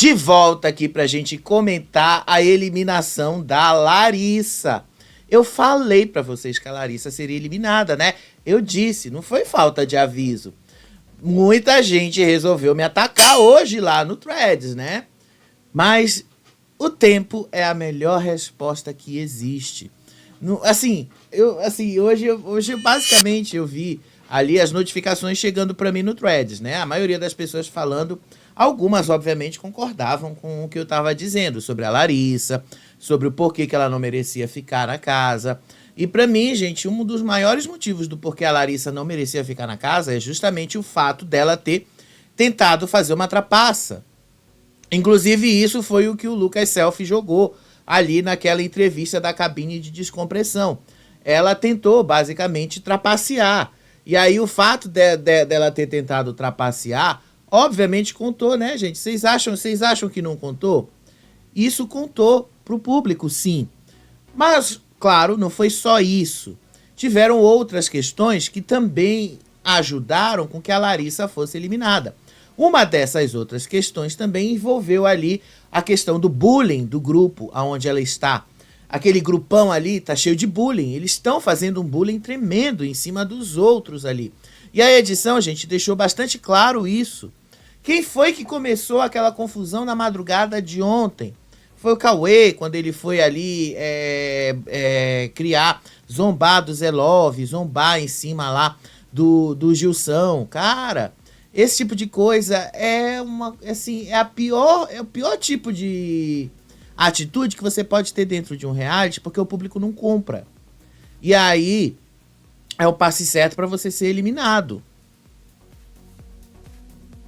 de volta aqui pra gente comentar a eliminação da Larissa. Eu falei pra vocês que a Larissa seria eliminada, né? Eu disse, não foi falta de aviso. Muita gente resolveu me atacar hoje lá no Threads, né? Mas o tempo é a melhor resposta que existe. Hoje basicamente eu vi ali as notificações chegando para mim no Threads, né? A maioria das pessoas falando, algumas obviamente concordavam com o que eu estava dizendo sobre a Larissa, sobre o porquê que ela não merecia ficar na casa. E para mim, gente, um dos maiores motivos do porquê a Larissa não merecia ficar na casa é justamente o fato dela ter tentado fazer uma trapaça. Inclusive, isso foi o que o Lucas Selfie jogou ali naquela entrevista da cabine de descompressão. Ela tentou, basicamente, trapacear. E aí, o fato dela ter tentado trapacear, obviamente contou, né, gente? Vocês acham que não contou? Isso contou pro público, sim. Mas, claro, não foi só isso. Tiveram outras questões que também ajudaram com que a Larissa fosse eliminada. Uma dessas outras questões também envolveu ali a questão do bullying do grupo onde ela está. Aquele grupão ali tá cheio de bullying. Eles estão fazendo um bullying tremendo em cima dos outros ali. E a edição, gente, deixou bastante claro isso. Quem foi que começou aquela confusão na madrugada de ontem? Foi o Cauê, quando ele foi ali zombar do Zé Love, zombar em cima lá do Gilson. Cara, esse tipo de coisa é o pior tipo de atitude que você pode ter dentro de um reality, porque o público não compra. E aí é o passe certo para você ser eliminado.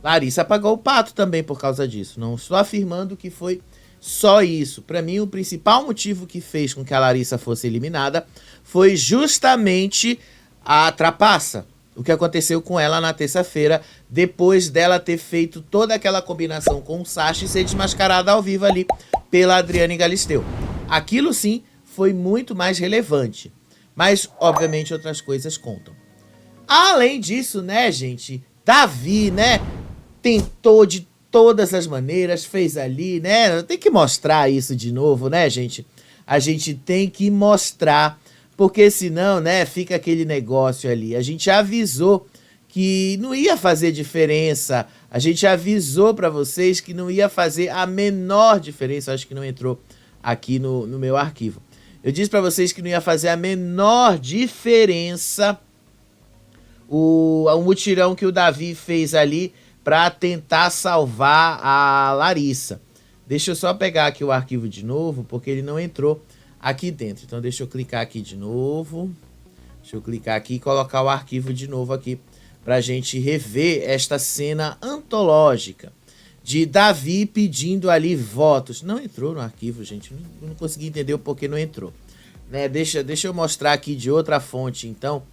Larissa pagou o pato também por causa disso. Não estou afirmando que foi só isso. Para mim, o principal motivo que fez com que a Larissa fosse eliminada foi justamente a trapaça. O que aconteceu com ela na terça-feira, depois dela ter feito toda aquela combinação com o Sacha e ser desmascarada ao vivo ali pela Adriane Galisteu. Aquilo sim foi muito mais relevante. Mas, obviamente, outras coisas contam. Além disso, né, gente, Davi, né, tentou de todas as maneiras, fez ali, né, tem que mostrar isso de novo, né, gente? A gente tem que mostrar, porque senão, né, fica aquele negócio ali. A gente avisou que não ia fazer diferença. A gente avisou para vocês que não ia fazer a menor diferença. Acho que não entrou aqui no meu arquivo. Eu disse para vocês que não ia fazer a menor diferença o mutirão que o Davi fez ali para tentar salvar a Larissa. Deixa eu só pegar aqui o arquivo de novo, porque ele não entrou aqui dentro. Então deixa eu clicar aqui de novo. Deixa eu clicar aqui e colocar o arquivo de novo aqui pra gente rever esta cena antológica de Davi pedindo ali votos. Não entrou no arquivo, gente. Não consegui entender o porquê não entrou. Né? Deixa eu mostrar aqui de outra fonte, então,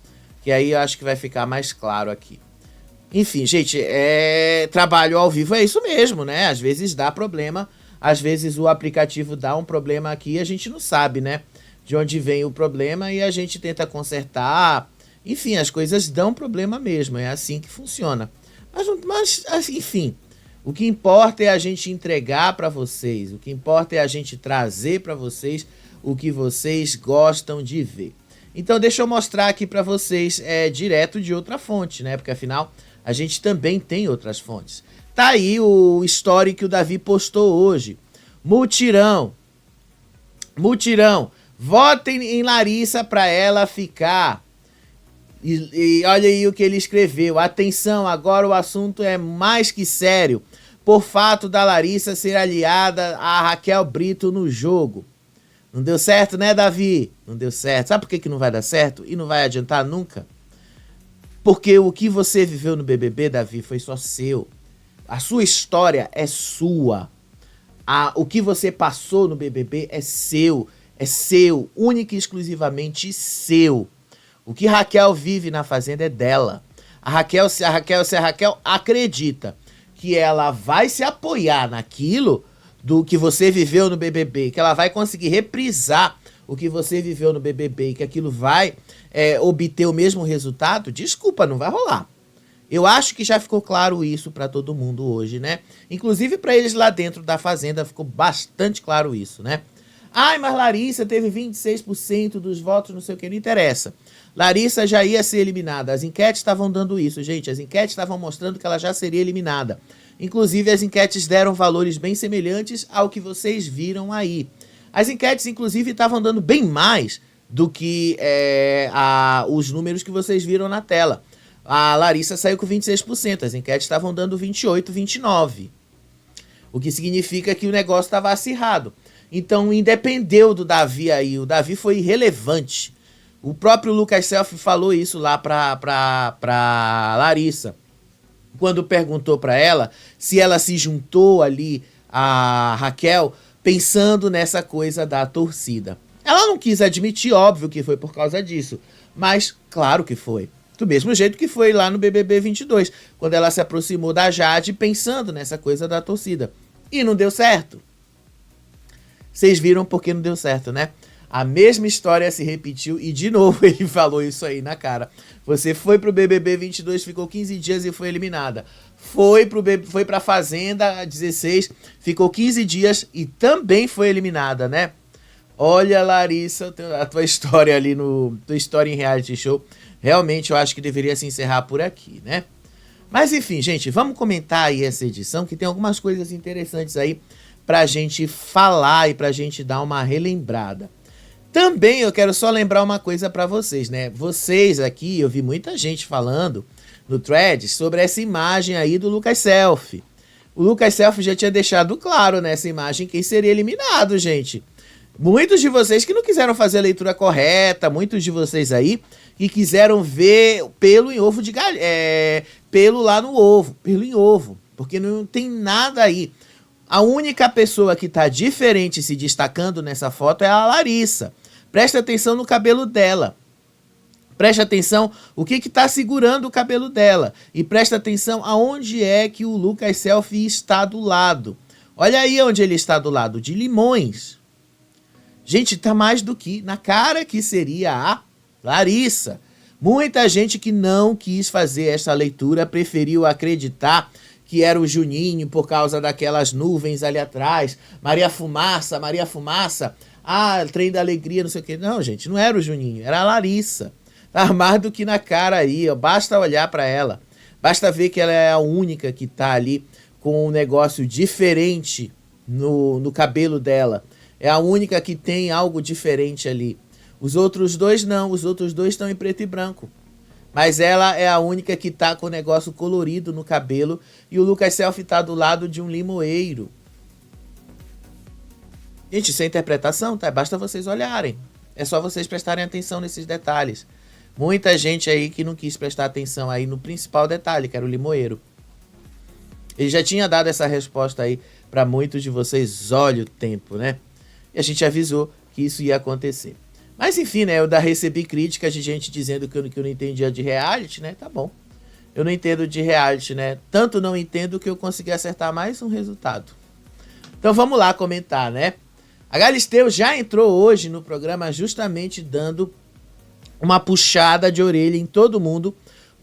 que aí eu acho que vai ficar mais claro aqui. Enfim, gente, trabalho ao vivo é isso mesmo, né? Às vezes dá problema. Às vezes o aplicativo dá um problema aqui e a gente não sabe, né, de onde vem o problema e a gente tenta consertar. Enfim, as coisas dão problema mesmo, é assim que funciona. Mas enfim, o que importa é a gente entregar para vocês, o que importa é a gente trazer para vocês o que vocês gostam de ver. Então deixa eu mostrar aqui para vocês direto de outra fonte, né, porque afinal a gente também tem outras fontes. Tá aí o story que o Davi postou hoje. Mutirão. Votem em Larissa para ela ficar. E olha aí o que ele escreveu. Atenção, agora o assunto é mais que sério. Por fato da Larissa ser aliada a Raquel Brito no jogo. Não deu certo, né, Davi? Não deu certo. Sabe por que não vai dar certo? E não vai adiantar nunca? Porque o que você viveu no BBB, Davi, foi só seu. A sua história é sua. O que você passou no BBB é seu, única e exclusivamente seu. O que Raquel vive na Fazenda é dela. Se a Raquel acredita que ela vai se apoiar naquilo do que você viveu no BBB, que ela vai conseguir reprisar o que você viveu no BBB e que aquilo vai obter o mesmo resultado, desculpa, não vai rolar. Eu acho que já ficou claro isso para todo mundo hoje, né? Inclusive para eles lá dentro da fazenda ficou bastante claro isso, né? Ai, mas Larissa teve 26% dos votos, não sei o que, não interessa. Larissa já ia ser eliminada. As enquetes estavam dando isso, gente. As enquetes estavam mostrando que ela já seria eliminada. Inclusive, as enquetes deram valores bem semelhantes ao que vocês viram aí. As enquetes, inclusive, estavam dando bem mais do que os números que vocês viram na tela. A Larissa saiu com 26%, as enquetes estavam dando 28%, 29%. O que significa que o negócio estava acirrado. Então, independeu do Davi aí, o Davi foi irrelevante. O próprio Lucas Self falou isso lá pra Larissa, quando perguntou para ela se ela se juntou ali a Raquel pensando nessa coisa da torcida. Ela não quis admitir, óbvio que foi por causa disso, mas claro que foi. Do mesmo jeito que foi lá no BBB 22, quando ela se aproximou da Jade pensando nessa coisa da torcida. E não deu certo. Vocês viram porque não deu certo, né? A mesma história se repetiu e de novo ele falou isso aí na cara. Você foi pro BBB 22, ficou 15 dias e foi eliminada. Foi pra Fazenda 16, ficou 15 dias e também foi eliminada, né? Olha, Larissa, a tua história ali tua história em reality show, realmente eu acho que deveria se encerrar por aqui, né? Mas enfim, gente, vamos comentar aí essa edição, que tem algumas coisas interessantes aí pra gente falar e pra gente dar uma relembrada. Também eu quero só lembrar uma coisa pra vocês, né? Vocês aqui, eu vi muita gente falando no Threads sobre essa imagem aí do Lucas Self. O Lucas Self já tinha deixado claro nessa imagem quem seria eliminado, gente. Muitos de vocês que não quiseram fazer a leitura correta, muitos de vocês aí que quiseram ver pelo em ovo de galinha, pelo lá no ovo, pelo em ovo, porque não tem nada aí. A única pessoa que tá diferente se destacando nessa foto é a Larissa. Presta atenção no cabelo dela. Presta atenção o que tá segurando o cabelo dela. E presta atenção aonde é que o Lucas Self está do lado. Olha aí onde ele está do lado, de Limões. Gente, tá mais do que na cara que seria a Larissa. Muita gente que não quis fazer essa leitura preferiu acreditar que era o Juninho por causa daquelas nuvens ali atrás. Maria Fumaça. Ah, trem da alegria, não sei o quê. Não, gente, não era o Juninho, era a Larissa. Tá mais do que na cara aí, ó. Basta olhar para ela. Basta ver que ela é a única que tá ali com um negócio diferente no cabelo dela. É a única que tem algo diferente ali. Os outros dois não, os outros dois estão em preto e branco. Mas ela é a única que tá com o negócio colorido no cabelo e o Lucas Self tá do lado de um limoeiro. Gente, isso é interpretação, tá? Basta vocês olharem. É só vocês prestarem atenção nesses detalhes. Muita gente aí que não quis prestar atenção aí no principal detalhe, que era o limoeiro. Ele já tinha dado essa resposta aí para muitos de vocês, olha o tempo, né? E a gente avisou que isso ia acontecer. Mas enfim, né? Eu recebi críticas de gente dizendo que eu não entendia de reality, né? Tá bom. Eu não entendo de reality, né? Tanto não entendo que eu consegui acertar mais um resultado. Então vamos lá comentar, né? A Galisteu já entrou hoje no programa justamente dando uma puxada de orelha em todo mundo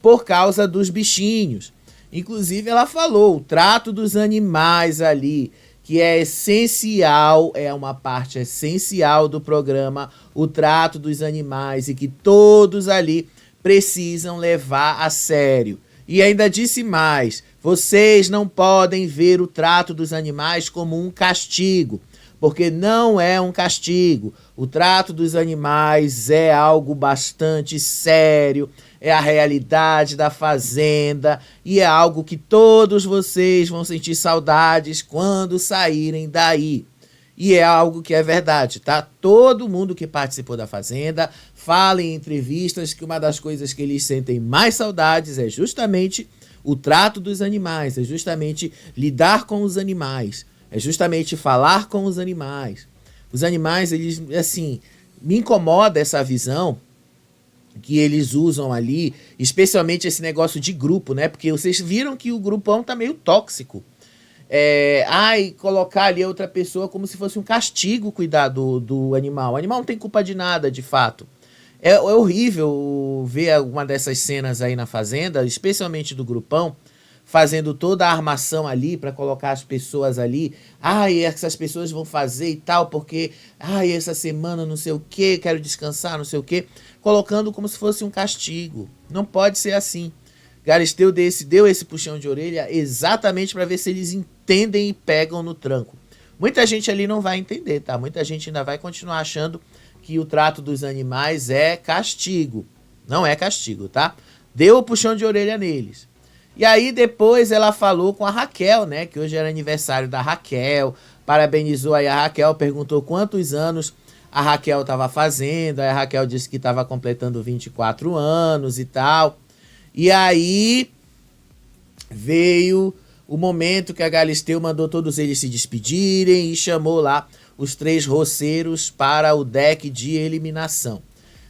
por causa dos bichinhos. Inclusive ela falou o trato dos animais ali, que é essencial, é uma parte essencial do programa, o trato dos animais e que todos ali precisam levar a sério. E ainda disse mais, vocês não podem ver o trato dos animais como um castigo, porque não é um castigo. O trato dos animais é algo bastante sério, é a realidade da fazenda e é algo que todos vocês vão sentir saudades quando saírem daí. E é algo que é verdade, tá? Todo mundo que participou da fazenda fala em entrevistas que uma das coisas que eles sentem mais saudades é justamente o trato dos animais, é justamente lidar com os animais. É justamente falar com os animais. Os animais, eles, assim, me incomoda essa visão que eles usam ali, especialmente esse negócio de grupo, né? Porque vocês viram que o grupão tá meio tóxico. Colocar ali outra pessoa como se fosse um castigo cuidar do animal. O animal não tem culpa de nada, de fato. É horrível ver alguma dessas cenas aí na Fazenda, especialmente do grupão, fazendo toda a armação ali para colocar as pessoas ali. Ai, essas pessoas vão fazer e tal, porque ai, essa semana não sei o que, quero descansar, não sei o que, colocando como se fosse um castigo. Não pode ser assim. Galisteu deu esse puxão de orelha exatamente para ver se eles entendem e pegam no tranco. Muita gente ali não vai entender, tá? Muita gente ainda vai continuar achando que o trato dos animais é castigo. Não é castigo, tá? Deu o puxão de orelha neles. E aí depois ela falou com a Raquel, né? Que hoje era aniversário da Raquel. Parabenizou aí a Raquel, perguntou quantos anos a Raquel estava fazendo. Aí a Raquel disse que estava completando 24 anos e tal. E aí veio o momento que a Galisteu mandou todos eles se despedirem e chamou lá os 3 roceiros para o deck de eliminação.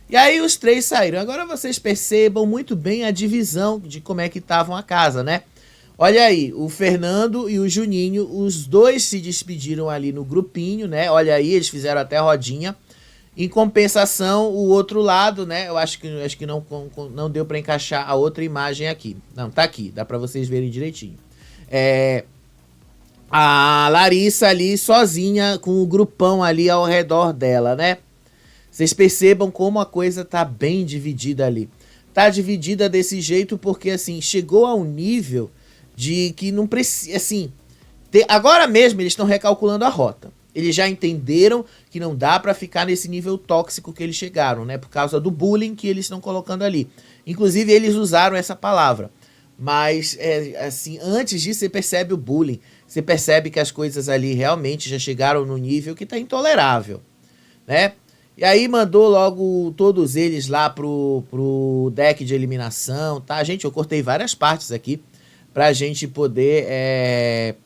E aí os 3 saíram. Agora vocês percebam muito bem a divisão de como é que estavam a casa, né? Olha aí, o Fernando e o Juninho, os 2 se despediram ali no grupinho, né? Olha aí, eles fizeram até rodinha. Em compensação, o outro lado, né? Eu acho que não deu para encaixar a outra imagem aqui. Não, tá aqui, dá para vocês verem direitinho. A Larissa ali sozinha com o grupão ali ao redor dela, né? Vocês percebam como a coisa tá bem dividida ali. Tá dividida desse jeito porque, assim, chegou a um nível de que não precisa, assim... Agora mesmo eles estão recalculando a rota. Eles já entenderam que não dá pra ficar nesse nível tóxico que eles chegaram, né? Por causa do bullying que eles estão colocando ali. Inclusive, eles usaram essa palavra. Mas, assim, antes disso, você percebe o bullying. Você percebe que as coisas ali realmente já chegaram no nível que tá intolerável, né? E aí mandou logo todos eles lá pro deck de eliminação, tá? Gente, eu cortei várias partes aqui pra gente poder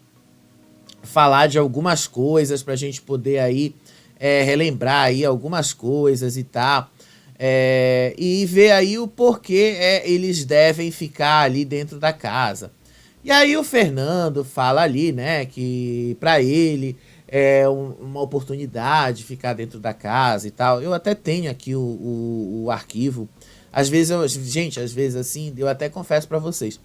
falar de algumas coisas, pra gente poder aí relembrar aí algumas coisas e tal. E ver aí o porquê eles devem ficar ali dentro da casa. E aí o Fernando fala ali, né, que pra ele é uma oportunidade ficar dentro da casa e tal. Eu até tenho aqui o arquivo. Às vezes, às vezes assim, eu até confesso pra vocês.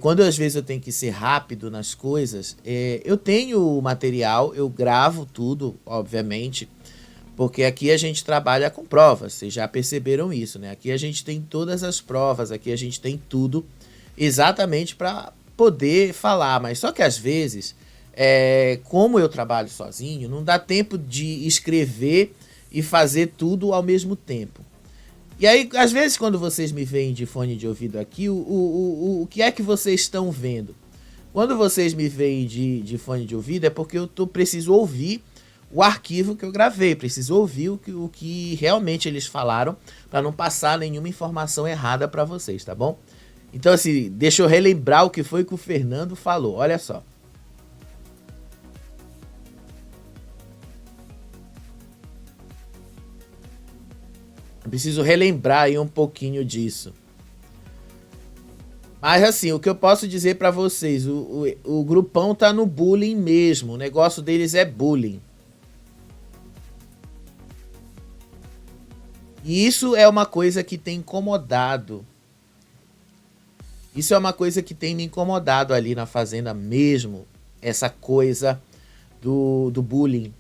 Quando às vezes eu tenho que ser rápido nas coisas, eu tenho o material, eu gravo tudo, obviamente, porque aqui a gente trabalha com provas, vocês já perceberam isso, né? Aqui a gente tem todas as provas, aqui a gente tem tudo exatamente para poder falar, mas só que às vezes, como eu trabalho sozinho, não dá tempo de escrever e fazer tudo ao mesmo tempo. E aí, às vezes, quando vocês me veem de fone de ouvido aqui, o que é que vocês estão vendo? Quando vocês me veem de fone de ouvido, é porque eu preciso ouvir o arquivo que eu gravei, preciso ouvir o que realmente eles falaram, para não passar nenhuma informação errada para vocês, tá bom? Então, assim, deixa eu relembrar o que foi que o Fernando falou, olha só. Eu preciso relembrar aí um pouquinho disso. Mas assim, o que eu posso dizer pra vocês, o grupão tá no bullying mesmo, o negócio deles é bullying. E isso é uma coisa que tem incomodado. Isso é uma coisa que tem me incomodado ali na Fazenda mesmo, essa coisa do bullying.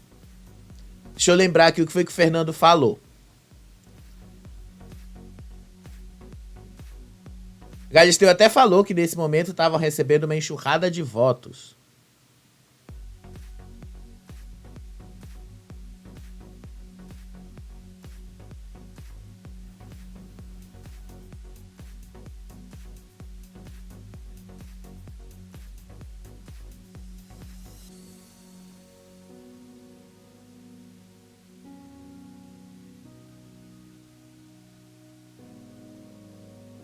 Deixa eu lembrar aqui o que foi que o Fernando falou. Galisteu até falou que nesse momento estavam recebendo uma enxurrada de votos.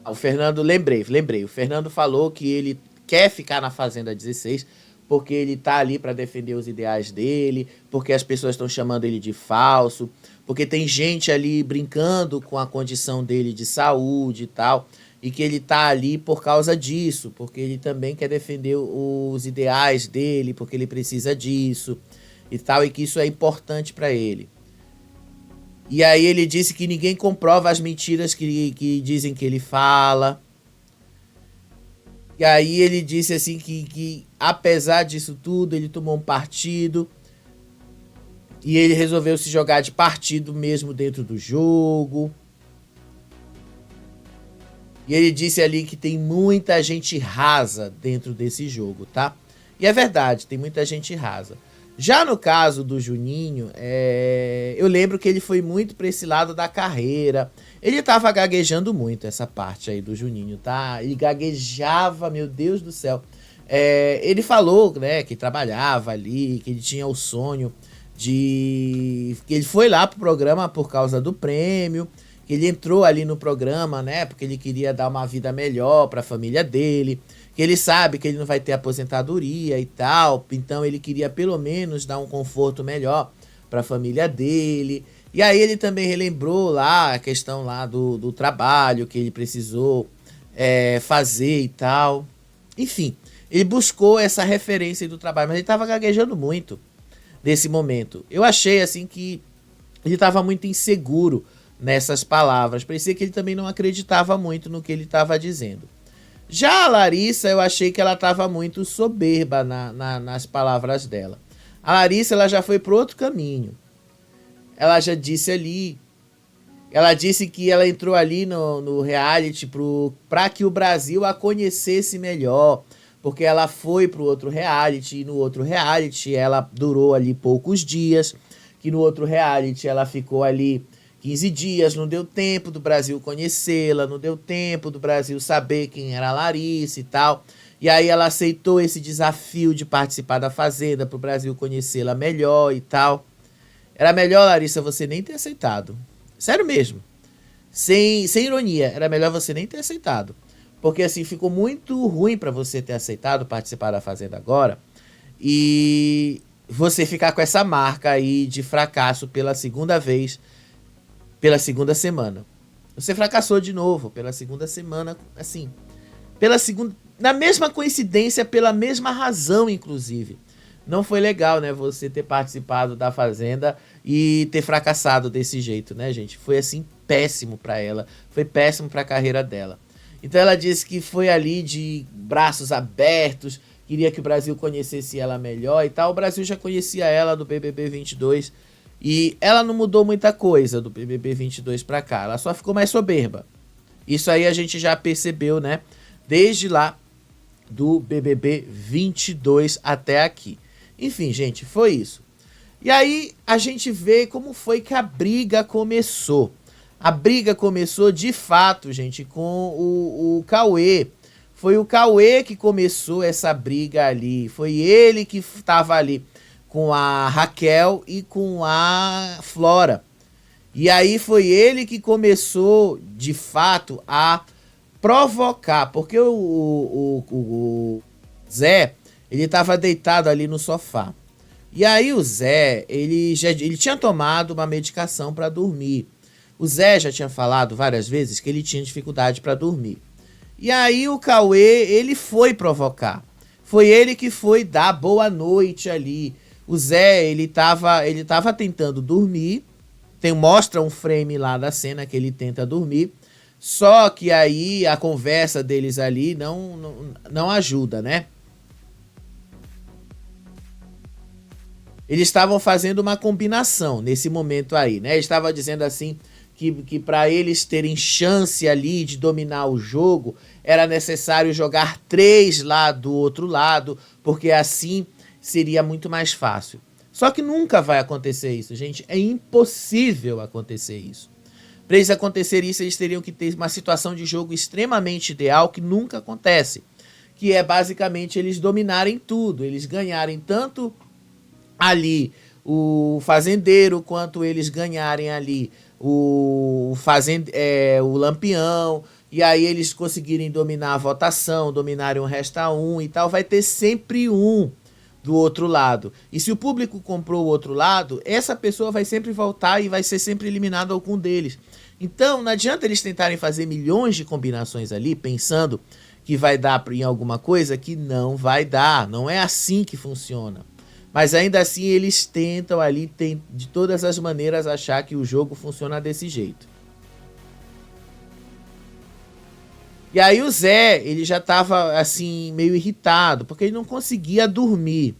O Fernando, lembrei. O Fernando falou que ele quer ficar na Fazenda 16 porque ele tá ali para defender os ideais dele, porque as pessoas estão chamando ele de falso, porque tem gente ali brincando com a condição dele de saúde e tal, e que ele tá ali por causa disso, porque ele também quer defender os ideais dele, porque ele precisa disso e tal, e que isso é importante para ele. E aí ele disse que ninguém comprova as mentiras que dizem que ele fala. E aí ele disse assim que apesar disso tudo, ele tomou um partido. E ele resolveu se jogar de partido mesmo dentro do jogo. E ele disse ali que tem muita gente rasa dentro desse jogo, tá? E é verdade, tem muita gente rasa. Já no caso do Juninho, eu lembro que ele foi muito para esse lado da carreira. Ele tava gaguejando muito essa parte aí do Juninho, tá? Ele gaguejava, meu Deus do céu. Ele falou, né, que trabalhava ali, que ele tinha o sonho que ele foi lá pro programa por causa do prêmio, que ele entrou ali no programa, né, porque ele queria dar uma vida melhor para a família dele, que ele sabe que ele não vai ter aposentadoria e tal, então ele queria pelo menos dar um conforto melhor para a família dele. E aí ele também relembrou lá a questão lá do trabalho que ele precisou fazer e tal. Enfim, ele buscou essa referência do trabalho, mas ele estava gaguejando muito nesse momento. Eu achei assim que ele estava muito inseguro nessas palavras. Parecia que ele também não acreditava muito no que ele estava dizendo. Já a Larissa, eu achei que ela estava muito soberba nas palavras dela. A Larissa, ela já foi para outro caminho. Ela já disse ali, ela disse que ela entrou ali no reality para que o Brasil a conhecesse melhor, porque ela foi pro outro reality, e no outro reality ela durou ali poucos dias, que no outro reality ela ficou ali 15 dias, não deu tempo do Brasil conhecê-la, não deu tempo do Brasil saber quem era a Larissa e tal. E aí ela aceitou esse desafio de participar da Fazenda pro Brasil conhecê-la melhor e tal. Era melhor, Larissa, você nem ter aceitado. Sério mesmo. Sem ironia, era melhor você nem ter aceitado. Porque assim, ficou muito ruim para você ter aceitado participar da Fazenda agora e você ficar com essa marca aí de fracasso pela segunda vez, pela segunda semana. Você fracassou de novo pela segunda semana, assim, na mesma coincidência, pela mesma razão, inclusive. Não foi legal, né, você ter participado da Fazenda e ter fracassado desse jeito, né, gente? Foi assim, péssimo para ela, foi péssimo para a carreira dela. Então ela disse que foi ali de braços abertos, queria que o Brasil conhecesse ela melhor e tal. O Brasil já conhecia ela do BBB 22 e ela não mudou muita coisa do BBB 22 pra cá, ela só ficou mais soberba. Isso aí a gente já percebeu, né, desde lá do BBB 22 até aqui. Enfim, gente, foi isso. E aí a gente vê como foi que a briga começou. A briga começou de fato, gente, com o Cauê. Foi o Cauê que começou essa briga ali. Foi ele que estava ali com a Raquel e com a Flora. E aí foi ele que começou, de fato, a provocar. Porque o Zé, ele estava deitado ali no sofá. E aí o Zé, ele tinha tomado uma medicação para dormir. O Zé já tinha falado várias vezes que ele tinha dificuldade para dormir. E aí o Cauê, ele foi provocar. Foi ele que foi dar boa noite ali. O Zé, ele tava tentando dormir. Mostra um frame lá da cena que ele tenta dormir. Só que aí a conversa deles ali não ajuda, né? Eles estavam fazendo uma combinação nesse momento aí, né? Eles estavam dizendo assim que para eles terem chance ali de dominar o jogo, era necessário jogar 3 lá do outro lado, porque assim seria muito mais fácil. Só que nunca vai acontecer isso, gente. É impossível acontecer isso. Para eles acontecer isso, eles teriam que ter uma situação de jogo extremamente ideal, que nunca acontece. Que é basicamente eles dominarem tudo, eles ganharem tanto ali o fazendeiro, quanto eles ganharem ali o Lampião, e aí eles conseguirem dominar a votação, dominarem o Resta 1 e tal, vai ter sempre um do outro lado. E se o público comprou o outro lado, essa pessoa vai sempre voltar e vai ser sempre eliminado algum deles. Então não adianta eles tentarem fazer milhões de combinações ali, pensando que vai dar em alguma coisa que não vai dar. Não é assim que funciona. Mas ainda assim eles tentam ali, de todas as maneiras, achar que o jogo funciona desse jeito. E aí o Zé, ele já tava assim, meio irritado, porque ele não conseguia dormir.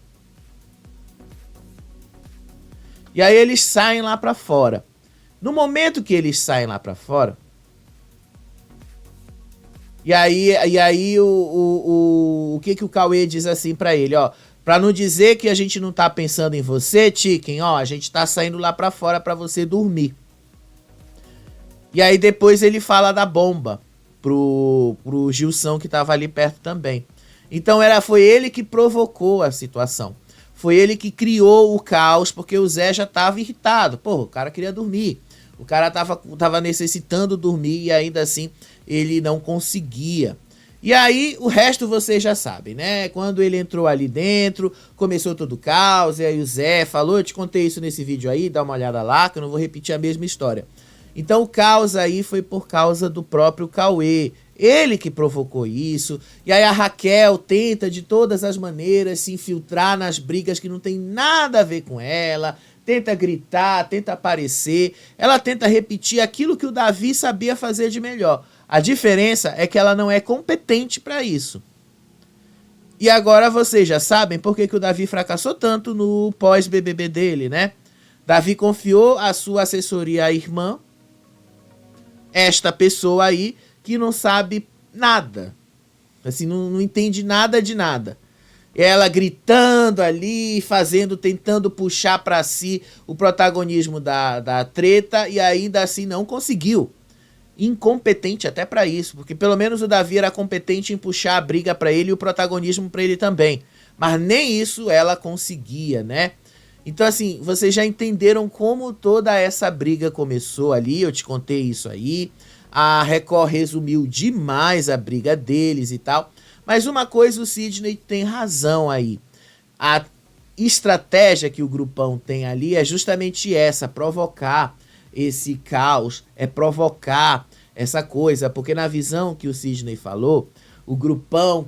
E aí eles saem lá pra fora. No momento que eles saem lá pra fora, e aí o que o Cauê diz assim pra ele, ó, pra não dizer que a gente não tá pensando em você, Chicken, ó, a gente tá saindo lá pra fora pra você dormir. E aí depois ele fala da bomba pro Gilson, que tava ali perto também. Então foi ele que provocou a situação. Foi ele que criou o caos, porque o Zé já tava irritado. Pô, o cara queria dormir. O cara tava necessitando dormir e ainda assim ele não conseguia. E aí o resto vocês já sabem, né? Quando ele entrou ali dentro, começou todo o caos, e aí o Zé falou, eu te contei isso nesse vídeo aí, dá uma olhada lá, que eu não vou repetir a mesma história. Então o caos aí foi por causa do próprio Cauê. Ele que provocou isso. E aí a Raquel tenta de todas as maneiras se infiltrar nas brigas que não tem nada a ver com ela. Tenta gritar, tenta aparecer. Ela tenta repetir aquilo que o Davi sabia fazer de melhor. A diferença é que ela não é competente para isso. E agora vocês já sabem por que o Davi fracassou tanto no pós-BBB dele, né? Davi confiou a sua assessoria à irmã, esta pessoa aí, que não sabe nada. Assim, não entende nada de nada. Ela gritando ali, tentando puxar para si o protagonismo da treta e ainda assim não conseguiu. Incompetente até para isso, porque pelo menos o Davi era competente em puxar a briga para ele e o protagonismo para ele também. Mas nem isso ela conseguia, né? Então assim, vocês já entenderam como toda essa briga começou ali, eu te contei isso aí. A Record resumiu demais a briga deles e tal. Mas uma coisa o Sidney tem razão aí. A estratégia que o grupão tem ali é justamente essa, provocar esse caos, é provocar essa coisa, porque na visão que o Sidney falou, o grupão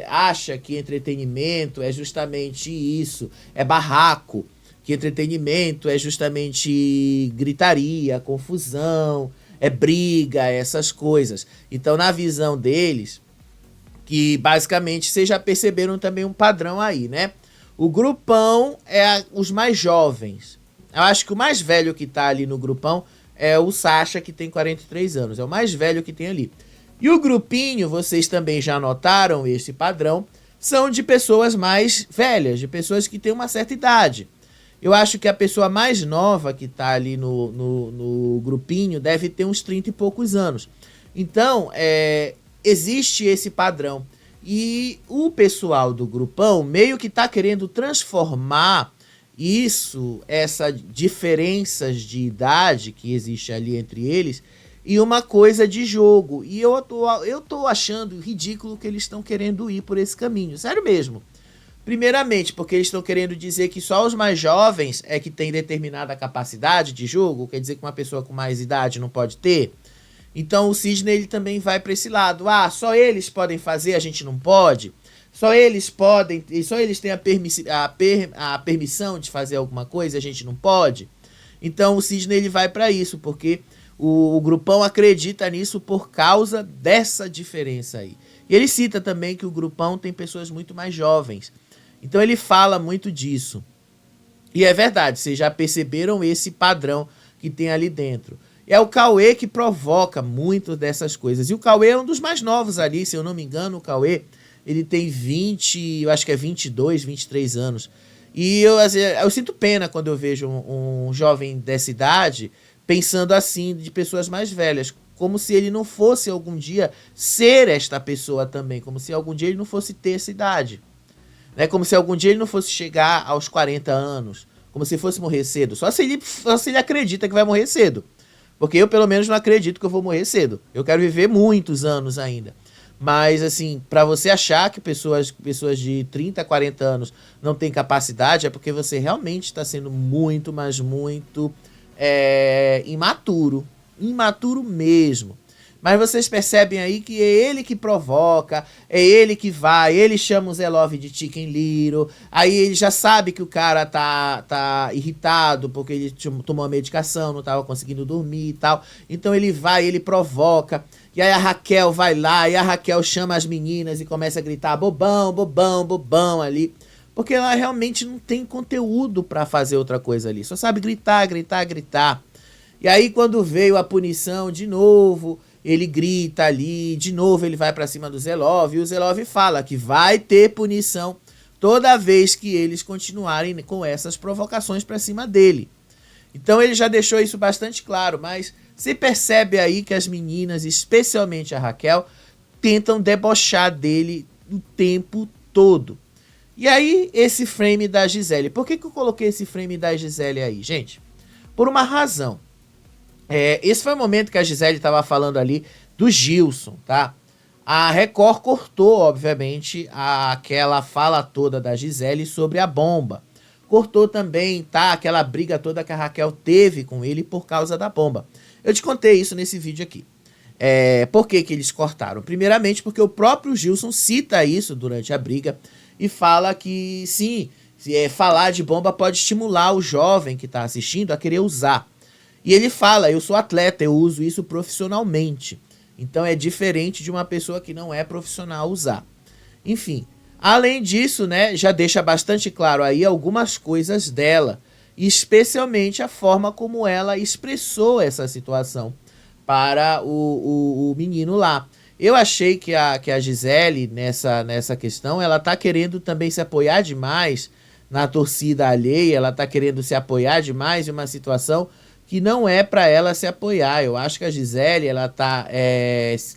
acha que entretenimento é justamente isso, é barraco, que entretenimento é justamente gritaria, confusão, é briga, essas coisas. Então na visão deles, que basicamente vocês já perceberam também um padrão aí, né? O grupão é os mais jovens. Eu acho que o mais velho que tá ali no grupão é o Sasha, que tem 43 anos. É o mais velho que tem ali. E o grupinho, vocês também já notaram esse padrão, são de pessoas mais velhas, de pessoas que têm uma certa idade. Eu acho que a pessoa mais nova que tá ali no grupinho deve ter uns 30 e poucos anos. Então, existe esse padrão. E o pessoal do grupão meio que tá querendo transformar essas diferenças de idade que existe ali entre eles, em uma coisa de jogo. E eu tô achando ridículo que eles estão querendo ir por esse caminho. Sério mesmo. Primeiramente, porque eles estão querendo dizer que só os mais jovens é que tem determinada capacidade de jogo, quer dizer que uma pessoa com mais idade não pode ter. Então o Sidney ele também vai para esse lado. Ah, só eles podem fazer, a gente não pode. Só eles podem, só eles têm a permissão de fazer alguma coisa, a gente não pode. Então o Sidney ele vai para isso, porque o grupão acredita nisso por causa dessa diferença aí. E ele cita também que o grupão tem pessoas muito mais jovens. Então ele fala muito disso. E é verdade, vocês já perceberam esse padrão que tem ali dentro. É o Cauê que provoca muito dessas coisas. E o Cauê é um dos mais novos ali, se eu não me engano, o Cauê, ele tem 20, eu acho que é 22, 23 anos. E eu sinto pena quando eu vejo um jovem dessa idade pensando assim de pessoas mais velhas, como se ele não fosse algum dia ser esta pessoa também, como se algum dia ele não fosse ter essa idade. Né? Como se algum dia ele não fosse chegar aos 40 anos, como se fosse morrer cedo. Só se ele acredita que vai morrer cedo. Porque eu, pelo menos, não acredito que eu vou morrer cedo. Eu quero viver muitos anos ainda. Mas, assim, para você achar que pessoas de 30, 40 anos não têm capacidade, é porque você realmente está sendo muito, mas muito imaturo. Imaturo mesmo. Mas vocês percebem aí que é ele que provoca, é ele que vai, ele chama o Zelov de Chicken Little, aí ele já sabe que o cara tá irritado porque ele tomou a medicação, não tava conseguindo dormir e tal. Então ele vai, ele provoca, e aí a Raquel vai lá, e a Raquel chama as meninas e começa a gritar bobão, bobão, bobão ali. Porque ela realmente não tem conteúdo pra fazer outra coisa ali, só sabe gritar, gritar, gritar. E aí quando veio a punição de novo, ele grita ali, de novo ele vai pra cima do Zelov, e o Zelov fala que vai ter punição toda vez que eles continuarem com essas provocações pra cima dele. Então ele já deixou isso bastante claro, mas você percebe aí que as meninas, especialmente a Raquel, tentam debochar dele o tempo todo. E aí, esse frame da Gisele. Por que eu coloquei esse frame da Gisele aí, gente? Por uma razão. Esse foi o momento que a Gisele estava falando ali do Gilson, tá? A Record cortou, obviamente, aquela fala toda da Gisele sobre a bomba. Cortou também, tá? Aquela briga toda que a Raquel teve com ele por causa da bomba. Eu te contei isso nesse vídeo aqui. Por que eles cortaram? Primeiramente porque o próprio Gilson cita isso durante a briga e fala que sim, falar de bomba pode estimular o jovem que está assistindo a querer usar. E ele fala, eu sou atleta, eu uso isso profissionalmente. Então é diferente de uma pessoa que não é profissional usar. Enfim, além disso, né, já deixa bastante claro aí algumas coisas dela, especialmente a forma como ela expressou essa situação para o menino lá. Eu achei que a Gisele, nessa questão, ela tá querendo também se apoiar demais na torcida alheia, ela tá querendo se apoiar demais em uma situação que não é para ela se apoiar. Eu acho que a Gisele, ela tá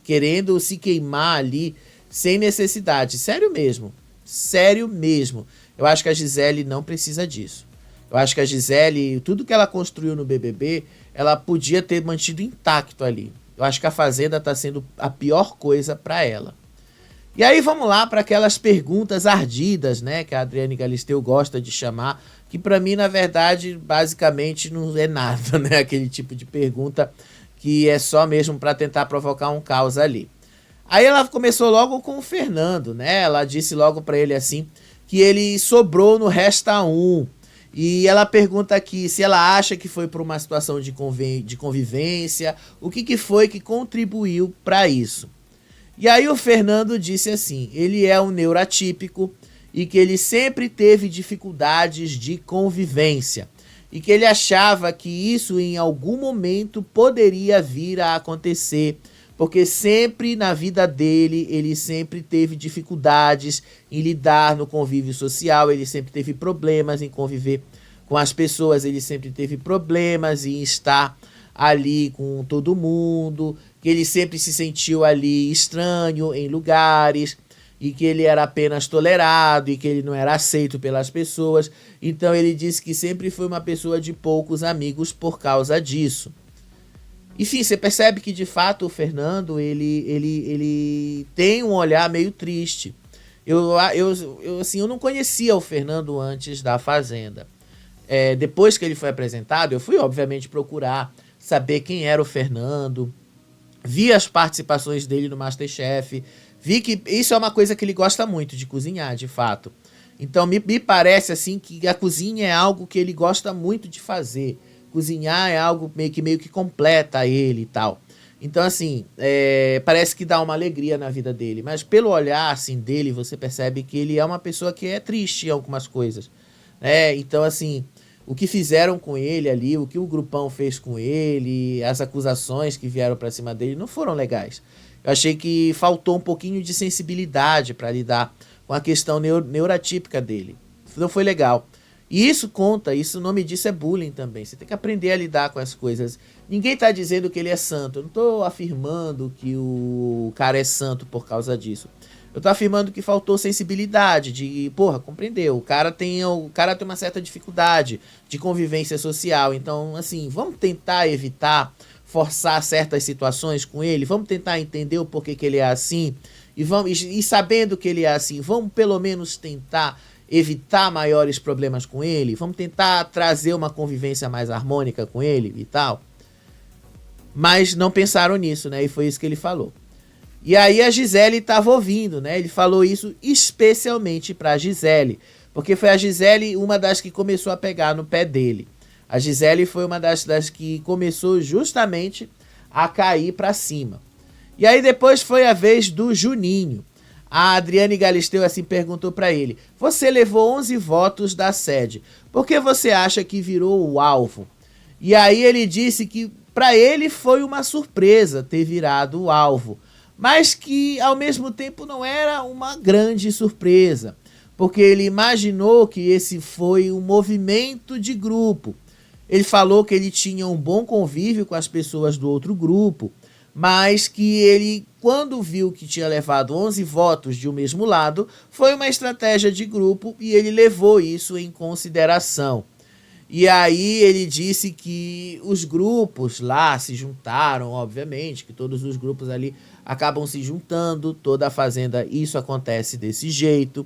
querendo se queimar ali sem necessidade. Sério mesmo. Sério mesmo. Eu acho que a Gisele não precisa disso. Eu acho que a Gisele, tudo que ela construiu no BBB, ela podia ter mantido intacto ali. Eu acho que a Fazenda tá sendo a pior coisa para ela. E aí vamos lá para aquelas perguntas ardidas, né, que a Adriane Galisteu gosta de chamar, que para mim, na verdade, basicamente não é nada, né, aquele tipo de pergunta que é só mesmo para tentar provocar um caos ali. Aí ela começou logo com o Fernando, né, ela disse logo para ele assim, que ele sobrou no Resta 1. E ela pergunta aqui se ela acha que foi por uma situação de convivência, o que foi que contribuiu para isso. E aí o Fernando disse assim, ele é um neuroatípico e que ele sempre teve dificuldades de convivência. E que ele achava que isso em algum momento poderia vir a acontecer, porque sempre na vida dele, ele sempre teve dificuldades em lidar no convívio social, ele sempre teve problemas em conviver com as pessoas, ele sempre teve problemas em estar ali com todo mundo, que ele sempre se sentiu ali estranho em lugares, e que ele era apenas tolerado, e que ele não era aceito pelas pessoas. Então ele disse que sempre foi uma pessoa de poucos amigos por causa disso. Enfim, você percebe que de fato o Fernando, ele tem um olhar meio triste. Eu não conhecia o Fernando antes da Fazenda. Depois que ele foi apresentado, eu fui obviamente procurar saber quem era o Fernando, vi as participações dele no MasterChef, vi que isso é uma coisa que ele gosta muito, de cozinhar, de fato. Então me parece assim que a cozinha é algo que ele gosta muito de fazer. Cozinhar é algo meio que completa ele e tal. Então, assim, parece que dá uma alegria na vida dele. Mas pelo olhar, assim, dele, você percebe que ele é uma pessoa que é triste em algumas coisas. Então, assim, o que fizeram com ele ali, o que o grupão fez com ele, as acusações que vieram pra cima dele não foram legais. Eu achei que faltou um pouquinho de sensibilidade para lidar com a questão neurotípica dele. Não foi legal. E isso conta, o nome disso é bullying também. Você tem que aprender a lidar com as coisas. Ninguém tá dizendo que ele é santo. Eu não tô afirmando que o cara é santo por causa disso. Eu tô afirmando que faltou sensibilidade, de, compreendeu. O cara tem uma certa dificuldade de convivência social. Então, assim, vamos tentar evitar forçar certas situações com ele. Vamos tentar entender o porquê que ele é assim. E sabendo que ele é assim, vamos pelo menos tentar evitar maiores problemas com ele, vamos tentar trazer uma convivência mais harmônica com ele e tal. mas não pensaram nisso, né? E foi isso que ele falou. E aí a Gisele estava ouvindo, né? Ele falou isso especialmente para a Gisele, porque foi a Gisele uma das que começou a pegar no pé dele. A Gisele foi uma das que começou justamente a cair para cima. E aí depois foi a vez do Juninho. A Adriane Galisteu assim perguntou para ele: você levou 11 votos da sede, por que você acha que virou o alvo? E aí ele disse que para ele foi uma surpresa ter virado o alvo, mas que ao mesmo tempo não era uma grande surpresa, porque ele imaginou que esse foi um movimento de grupo. Ele falou que ele tinha um bom convívio com as pessoas do outro grupo, mas que ele, quando viu que tinha levado 11 votos de um mesmo lado, foi uma estratégia de grupo e ele levou isso em consideração. E aí ele disse que os grupos lá se juntaram, obviamente, que todos os grupos ali acabam se juntando, toda a Fazenda, isso acontece desse jeito.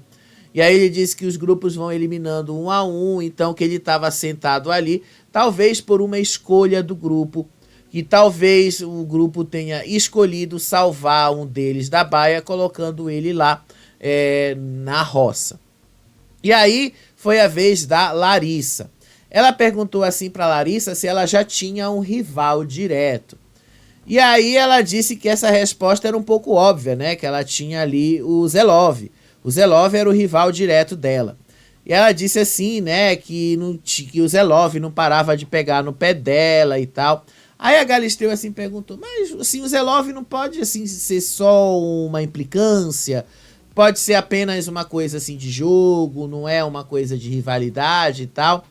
E aí ele disse que os grupos vão eliminando um a um, então que ele estava sentado ali, talvez por uma escolha do grupo, que talvez o grupo tenha escolhido salvar um deles da baia, colocando ele lá na roça. E aí foi a vez da Larissa. Ela perguntou assim para Larissa se ela já tinha um rival direto. E aí ela disse que essa resposta era um pouco óbvia, né? Que ela tinha ali o Zelov. O Zelov era o rival direto dela. E ela disse assim, né, que o Zelov não parava de pegar no pé dela e tal. Aí a Galisteu assim perguntou: mas assim, o Zelov não pode assim ser só uma implicância? Pode ser apenas uma coisa assim de jogo, não é uma coisa de rivalidade e tal.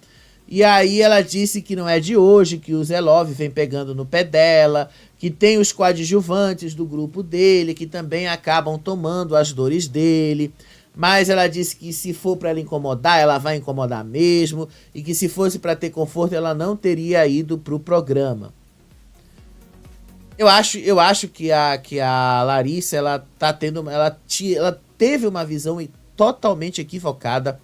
E aí ela disse que não é de hoje, que o Zelov vem pegando no pé dela, que tem os coadjuvantes do grupo dele, que também acabam tomando as dores dele. Mas ela disse que se for para ela incomodar, ela vai incomodar mesmo, e que se fosse para ter conforto, ela não teria ido pro programa. Eu acho que a Larissa, ela teve uma visão totalmente equivocada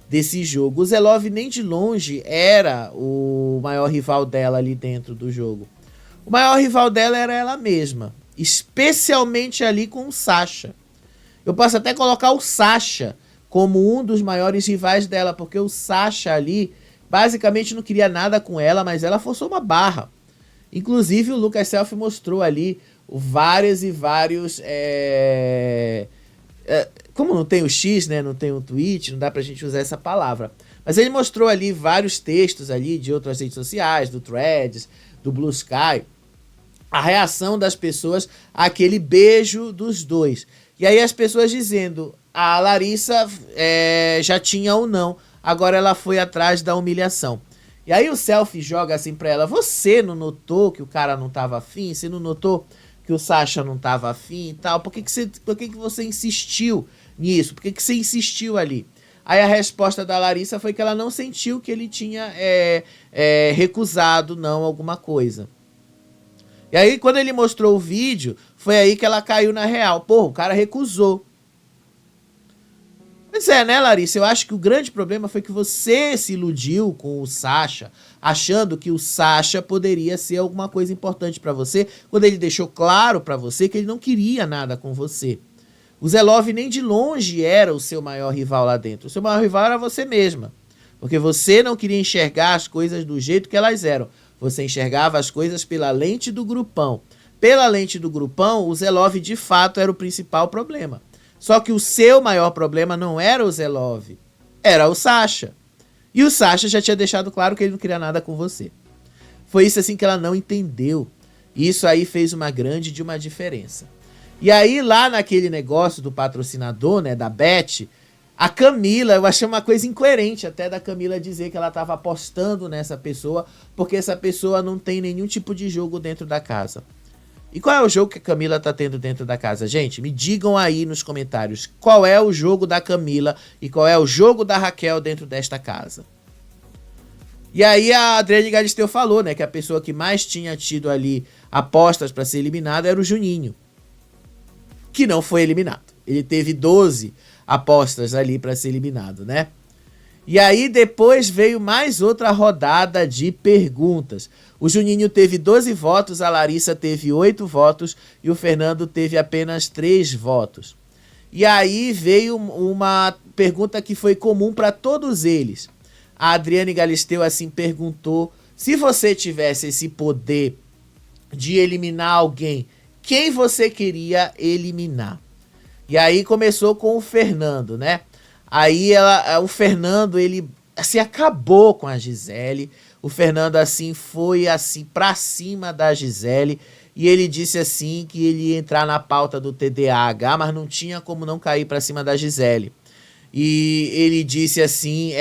desse jogo. O Zelov nem de longe era o maior rival dela ali dentro do jogo. O maior rival dela era ela mesma, especialmente ali com o Sasha. Eu posso até colocar o Sasha como um dos maiores rivais dela, porque o Sasha ali basicamente não queria nada com ela, mas ela forçou uma barra. Inclusive o Lucas Self mostrou ali vários e vários... como não tem o X, né, não tem o tweet, não dá pra gente usar essa palavra. Mas ele mostrou ali vários textos ali de outras redes sociais, do Threads, do Blue Sky, a reação das pessoas àquele beijo dos dois. E aí as pessoas dizendo: a Larissa já tinha ou não, agora ela foi atrás da humilhação. E aí o Selfie joga assim pra ela: você não notou que o cara não tava afim? Você não notou que o Sasha não tava afim e tal? Por que você insistiu nisso? Por que você insistiu ali? Aí a resposta da Larissa foi que ela não sentiu que ele tinha recusado não alguma coisa. E aí quando ele mostrou o vídeo, foi aí que ela caiu na real. Pô, o cara recusou. Pois é, né, Larissa? Eu acho que o grande problema foi que você se iludiu com o Sasha, achando que o Sasha poderia ser alguma coisa importante pra você, quando ele deixou claro pra você que ele não queria nada com você. O Zelov nem de longe era o seu maior rival lá dentro. O seu maior rival era você mesma. Porque você não queria enxergar as coisas do jeito que elas eram. Você enxergava as coisas pela lente do grupão. Pela lente do grupão, o Zelov de fato era o principal problema. Só que o seu maior problema não era o Zelov, era o Sasha. E o Sasha já tinha deixado claro que ele não queria nada com você. Foi isso assim que ela não entendeu. E isso aí fez uma grande diferença. E aí lá naquele negócio do patrocinador, né, da Beth, a Camila, eu achei uma coisa incoerente até da Camila dizer que ela estava apostando nessa pessoa, porque essa pessoa não tem nenhum tipo de jogo dentro da casa. E qual é o jogo que a Camila tá tendo dentro da casa? Gente, me digam aí nos comentários qual é o jogo da Camila e qual é o jogo da Raquel dentro desta casa. E aí a Adriane Galisteu falou, né, que a pessoa que mais tinha tido ali apostas para ser eliminada era o Juninho, que não foi eliminado. Ele teve 12 apostas ali para ser eliminado, né? E aí depois veio mais outra rodada de perguntas. O Juninho teve 12 votos, a Larissa teve 8 votos e o Fernando teve apenas 3 votos. E aí veio uma pergunta que foi comum para todos eles. A Adriane Galisteu assim perguntou: se você tivesse esse poder de eliminar alguém, quem você queria eliminar? E aí começou com o Fernando, né? Aí o Fernando, ele assim acabou com a Gisele. O Fernando assim foi assim pra cima da Gisele e ele disse assim que ele ia entrar na pauta do TDAH, mas não tinha como não cair pra cima da Gisele. E ele disse assim,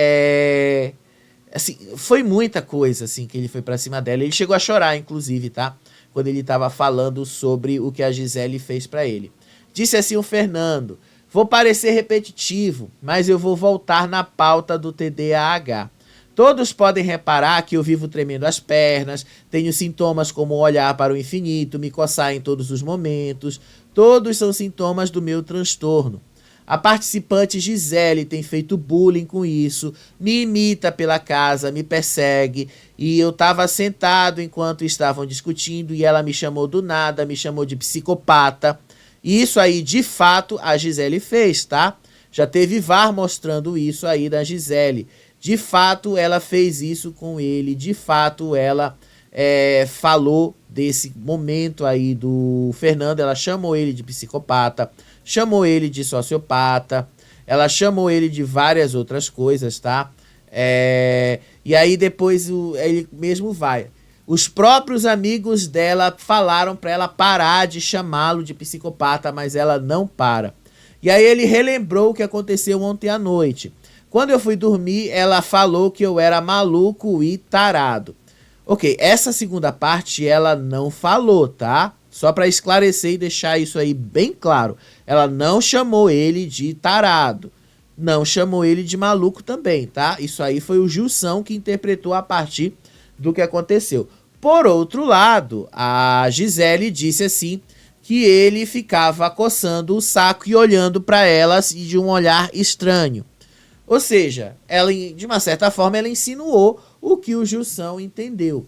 assim, foi muita coisa assim que ele foi pra cima dela. Ele chegou a chorar, inclusive, tá? Quando ele tava falando sobre o que a Gisele fez pra ele. Disse assim o Fernando: vou parecer repetitivo, mas eu vou voltar na pauta do TDAH. Todos podem reparar que eu vivo tremendo as pernas, tenho sintomas como olhar para o infinito, me coçar em todos os momentos. Todos são sintomas do meu transtorno. A participante Gisele tem feito bullying com isso, me imita pela casa, me persegue, e eu estava sentado enquanto estavam discutindo e ela me chamou do nada, me chamou de psicopata. Isso aí, de fato, a Gisele fez, tá? Já teve VAR mostrando isso aí da Gisele. De fato, ela fez isso com ele. De fato, ela falou desse momento aí do Fernando. Ela chamou ele de psicopata, chamou ele de sociopata, ela chamou ele de várias outras coisas, tá? E aí depois ele mesmo vai. Os próprios amigos dela falaram para ela parar de chamá-lo de psicopata, mas ela não para. E aí ele relembrou o que aconteceu ontem à noite. Quando eu fui dormir, ela falou que eu era maluco e tarado. Ok, essa segunda parte ela não falou, tá? Só para esclarecer e deixar isso aí bem claro. Ela não chamou ele de tarado. Não chamou ele de maluco também, tá? Isso aí foi o Gilson que interpretou a partir do que aconteceu. Por outro lado, a Gisele disse assim que ele ficava coçando o saco e olhando para elas de um olhar estranho. Ou seja, ela, de uma certa forma, ela insinuou o que o Gilson entendeu.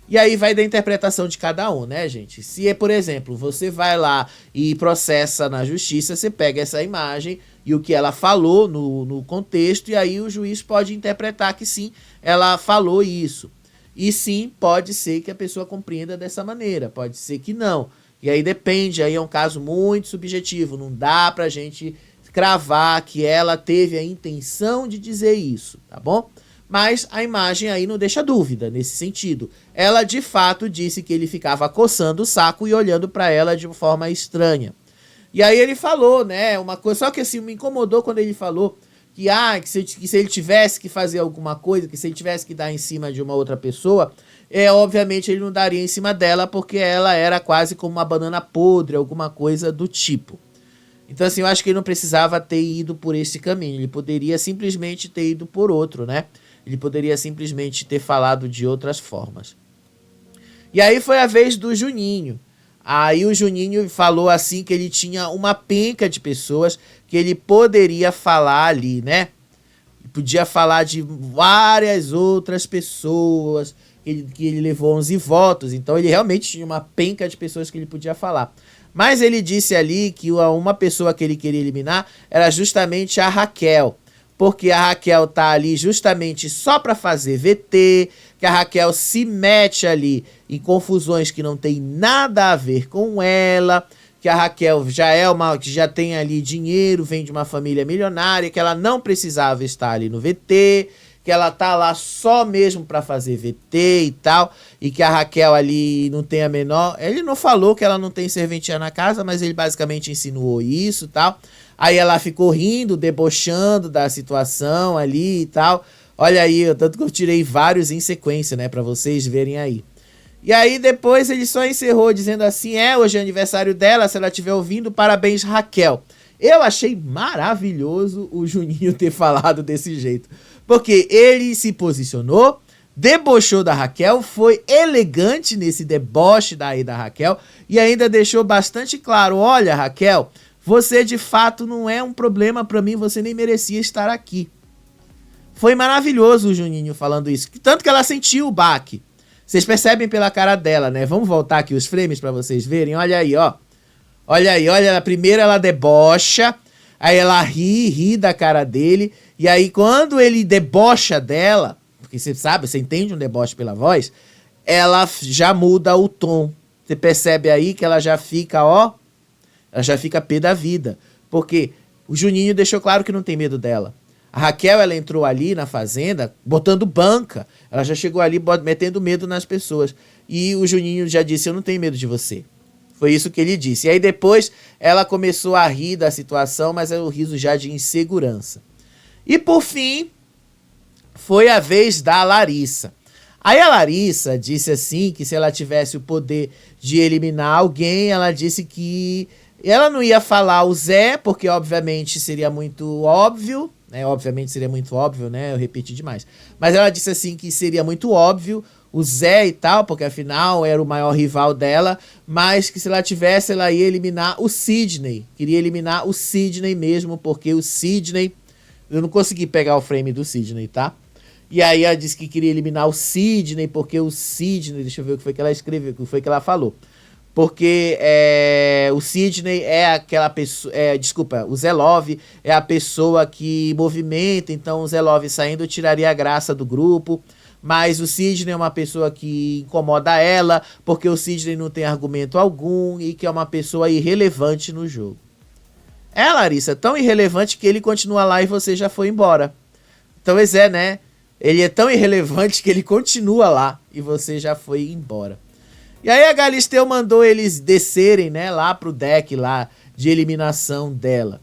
E aí vai da interpretação de cada um, né, gente? Se, por exemplo, você vai lá e processa na justiça, você pega essa imagem e o que ela falou no contexto, e aí o juiz pode interpretar que sim, ela falou isso. E sim, pode ser que a pessoa compreenda dessa maneira, pode ser que não. E aí depende, aí é um caso muito subjetivo, não dá pra gente cravar que ela teve a intenção de dizer isso, tá bom? Mas a imagem aí não deixa dúvida nesse sentido. Ela de fato disse que ele ficava coçando o saco e olhando pra ela de uma forma estranha. E aí ele falou, né, uma coisa, só que assim, me incomodou quando ele falou que se ele tivesse que fazer alguma coisa, que se ele tivesse que dar em cima de uma outra pessoa, obviamente ele não daria em cima dela, porque ela era quase como uma banana podre, alguma coisa do tipo. Então assim, eu acho que ele não precisava ter ido por esse caminho, ele poderia simplesmente ter ido por outro, né? Ele poderia simplesmente ter falado de outras formas. E aí foi a vez do Juninho. Aí o Juninho falou assim que ele tinha uma penca de pessoas que ele poderia falar ali, né? Podia falar de várias outras pessoas, que ele levou 11 votos, então ele realmente tinha uma penca de pessoas que ele podia falar. Mas ele disse ali que uma pessoa que ele queria eliminar era justamente a Raquel, porque a Raquel tá ali justamente só para fazer VT, que a Raquel se mete ali em confusões que não tem nada a ver com ela, que a Raquel que já tem ali dinheiro, vem de uma família milionária, que ela não precisava estar ali no VT, que ela tá lá só mesmo para fazer VT e tal, e que a Raquel ali não tem a menor... Ele não falou que ela não tem serventia na casa, mas ele basicamente insinuou isso e tal. Aí ela ficou rindo, debochando da situação ali e tal. Olha aí, tanto que eu tirei vários em sequência, né, pra vocês verem aí. E aí depois ele só encerrou dizendo assim, hoje é aniversário dela, se ela estiver ouvindo, parabéns Raquel. Eu achei maravilhoso o Juninho ter falado desse jeito, porque ele se posicionou, debochou da Raquel, foi elegante nesse deboche daí da Raquel, e ainda deixou bastante claro, olha Raquel, você de fato não é um problema pra mim, você nem merecia estar aqui. Foi maravilhoso o Juninho falando isso. Tanto que ela sentiu o baque. Vocês percebem pela cara dela, né? Vamos voltar aqui os frames pra vocês verem. Olha aí, ó. Olha aí, olha. Primeiro ela debocha. Aí ela ri da cara dele. E aí quando ele debocha dela, porque você sabe, você entende um deboche pela voz, ela já muda o tom. Você percebe aí que ela já fica, ó, ela já fica pé da vida. Porque o Juninho deixou claro que não tem medo dela. A Raquel, ela entrou ali na fazenda botando banca. Ela já chegou ali metendo medo nas pessoas. E o Juninho já disse, eu não tenho medo de você. Foi isso que ele disse. E aí depois ela começou a rir da situação, mas era o riso já de insegurança. E por fim, foi a vez da Larissa. Aí a Larissa disse assim, que se ela tivesse o poder de eliminar alguém, ela disse que ela não ia falar o Zé, porque obviamente seria muito óbvio, né? Obviamente seria muito óbvio, né? Eu repeti demais. Mas ela disse assim que seria muito óbvio o Zé e tal, porque afinal era o maior rival dela, mas que se ela tivesse, ela ia eliminar o Sidney. Queria eliminar o Sidney mesmo, porque o Sidney... Eu não consegui pegar o frame do Sidney, tá? E aí ela disse que queria eliminar o Sidney, porque o Sidney... Deixa eu ver o que foi que ela escreveu, o que foi que ela falou. Porque o Sidney é aquela pessoa... desculpa, o Zé Love é a pessoa que movimenta, então o Zé Love saindo tiraria a graça do grupo. Mas o Sidney é uma pessoa que incomoda ela, porque o Sidney não tem argumento algum e que é uma pessoa irrelevante no jogo. Larissa, tão irrelevante que ele continua lá e você já foi embora. Então, né? Ele é tão irrelevante que ele continua lá e você já foi embora. E aí a Galisteu mandou eles descerem, né, lá pro deck lá de eliminação dela.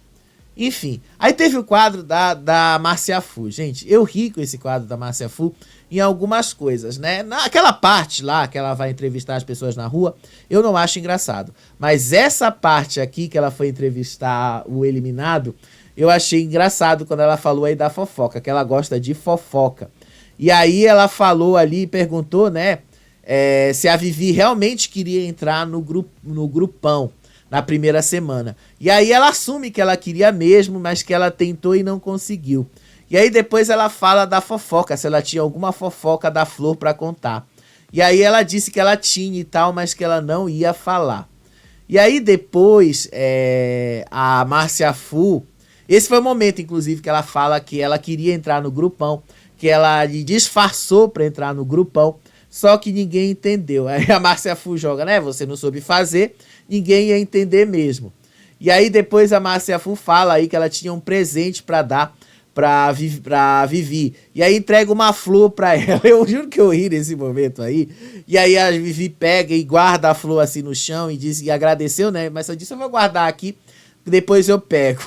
Enfim, aí teve o quadro da Márcia Fu. Gente, eu ri com esse quadro da Márcia Fu em algumas coisas, né? Naquela parte lá que ela vai entrevistar as pessoas na rua, eu não acho engraçado. Mas essa parte aqui que ela foi entrevistar o eliminado, eu achei engraçado quando ela falou aí da fofoca, que ela gosta de fofoca. E aí ela falou ali, perguntou, né, se a Vivi realmente queria entrar no grupão na primeira semana. E aí ela assume que ela queria mesmo, mas que ela tentou e não conseguiu. E aí depois ela fala da fofoca, se ela tinha alguma fofoca da Flor pra contar. E aí ela disse que ela tinha e tal, mas que ela não ia falar. E aí depois a Márcia Fu, esse foi o momento inclusive que ela fala que ela queria entrar no grupão, que ela disfarçou pra entrar no grupão, só que ninguém entendeu. Aí a Márcia Fu joga, né? Você não soube fazer, ninguém ia entender mesmo. E aí depois a Márcia Fu fala aí que ela tinha um presente pra dar pra Vivi. E aí entrega uma flor pra ela. Eu juro que eu ri nesse momento aí. E aí a Vivi pega e guarda a flor assim no chão e diz, e agradeceu, né? Mas eu disse, eu vou guardar aqui, depois eu pego.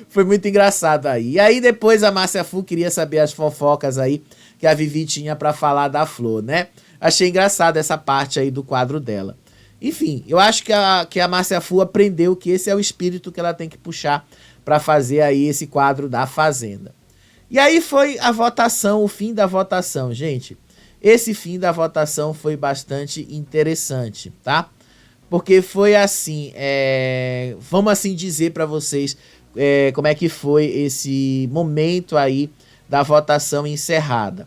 Foi muito engraçado aí. E aí depois a Márcia Fu queria saber as fofocas aí que a Vivi tinha pra falar da flor, né? Achei engraçado essa parte aí do quadro dela. Enfim, eu acho que a Márcia Fu aprendeu que esse é o espírito que ela tem que puxar para fazer aí esse quadro da Fazenda. E aí foi a votação, o fim da votação, gente. Esse fim da votação foi bastante interessante, tá? Porque foi assim, vamos assim dizer para vocês como é que foi esse momento aí da votação encerrada.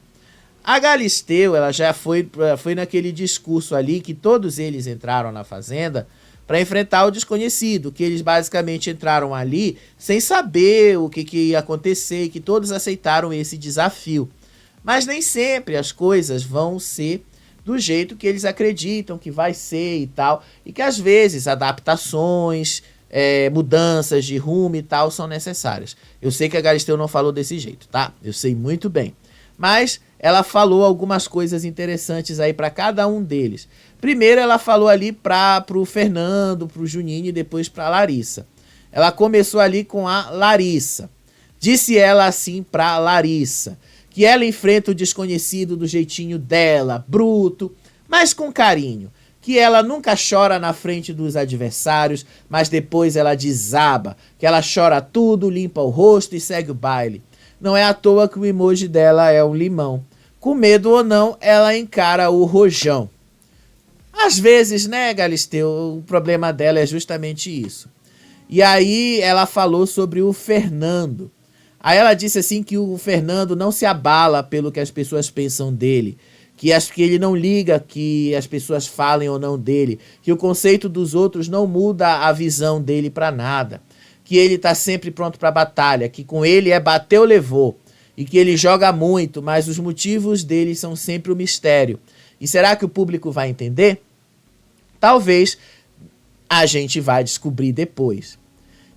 A Galisteu, ela já foi naquele discurso ali que todos eles entraram na Fazenda para enfrentar o desconhecido, que eles basicamente entraram ali sem saber o que ia acontecer, e que todos aceitaram esse desafio. Mas nem sempre as coisas vão ser do jeito que eles acreditam que vai ser e tal, e que às vezes adaptações, mudanças de rumo e tal são necessárias. Eu sei que a Galisteu não falou desse jeito, tá? Eu sei muito bem. Mas ela falou algumas coisas interessantes aí para cada um deles. Primeiro ela falou ali pro Fernando, pro Juninho e depois pra Larissa. Ela começou ali com a Larissa. Disse ela assim pra Larissa, que ela enfrenta o desconhecido do jeitinho dela, bruto, mas com carinho. Que ela nunca chora na frente dos adversários, mas depois ela desaba. Que ela chora tudo, limpa o rosto e segue o baile. Não é à toa que o emoji dela é um limão. Com medo ou não, ela encara o rojão. Às vezes, né, Galisteu, o problema dela é justamente isso. E aí ela falou sobre o Fernando. Aí ela disse assim que o Fernando não se abala pelo que as pessoas pensam dele, que ele não liga que as pessoas falem ou não dele, que o conceito dos outros não muda a visão dele para nada, que ele tá sempre pronto para batalha, que com ele é bateu, levou, e que ele joga muito, mas os motivos dele são sempre um mistério. E será que o público vai entender? Talvez a gente vai descobrir depois.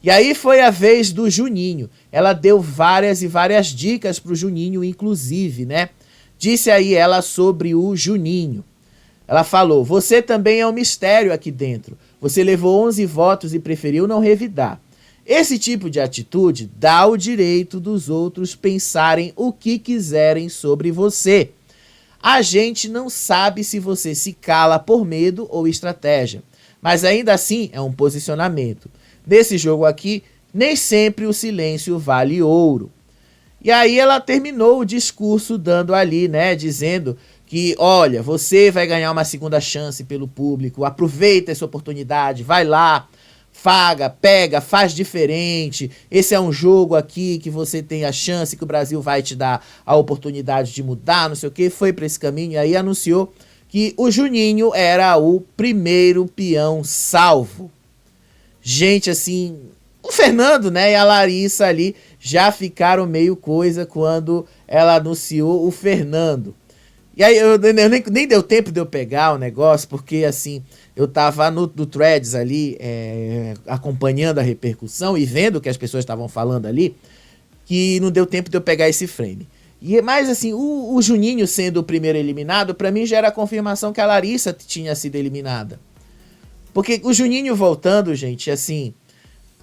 E aí foi a vez do Juninho. Ela deu várias e várias dicas pro Juninho, inclusive, né? Disse aí ela sobre o Juninho. Ela falou: você também é um mistério aqui dentro. Você levou 11 votos e preferiu não revidar. Esse tipo de atitude dá o direito dos outros pensarem o que quiserem sobre você. A gente não sabe se você se cala por medo ou estratégia, mas ainda assim é um posicionamento. Nesse jogo aqui, nem sempre o silêncio vale ouro. E aí ela terminou o discurso dando ali, né, dizendo que, olha, você vai ganhar uma segunda chance pelo público, aproveita essa oportunidade, vai lá, faga, pega, faz diferente. Esse é um jogo aqui que você tem a chance, que o Brasil vai te dar a oportunidade de mudar, não sei o que. Foi para esse caminho e aí anunciou que o Juninho era o primeiro peão salvo. Gente, assim, o Fernando, né, e a Larissa ali já ficaram meio coisa quando ela anunciou o Fernando. E aí eu nem deu tempo de eu pegar o negócio, porque assim, eu tava no Threads ali, acompanhando a repercussão e vendo o que as pessoas estavam falando ali, que não deu tempo de eu pegar esse frame. Mas assim, o Juninho sendo o primeiro eliminado, pra mim já era a confirmação que a Larissa tinha sido eliminada. Porque o Juninho voltando, gente, assim,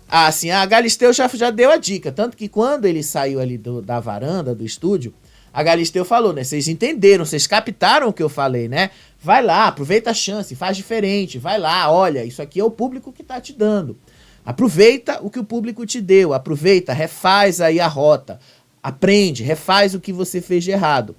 a Galisteu já deu a dica. Tanto que quando ele saiu ali da varanda, do estúdio, a Galisteu falou, né? Vocês entenderam, vocês captaram o que eu falei, né? Vai lá, aproveita a chance, faz diferente, vai lá, olha, isso aqui é o público que tá te dando. Aproveita o que o público te deu, aproveita, refaz aí a rota, aprende, refaz o que você fez de errado.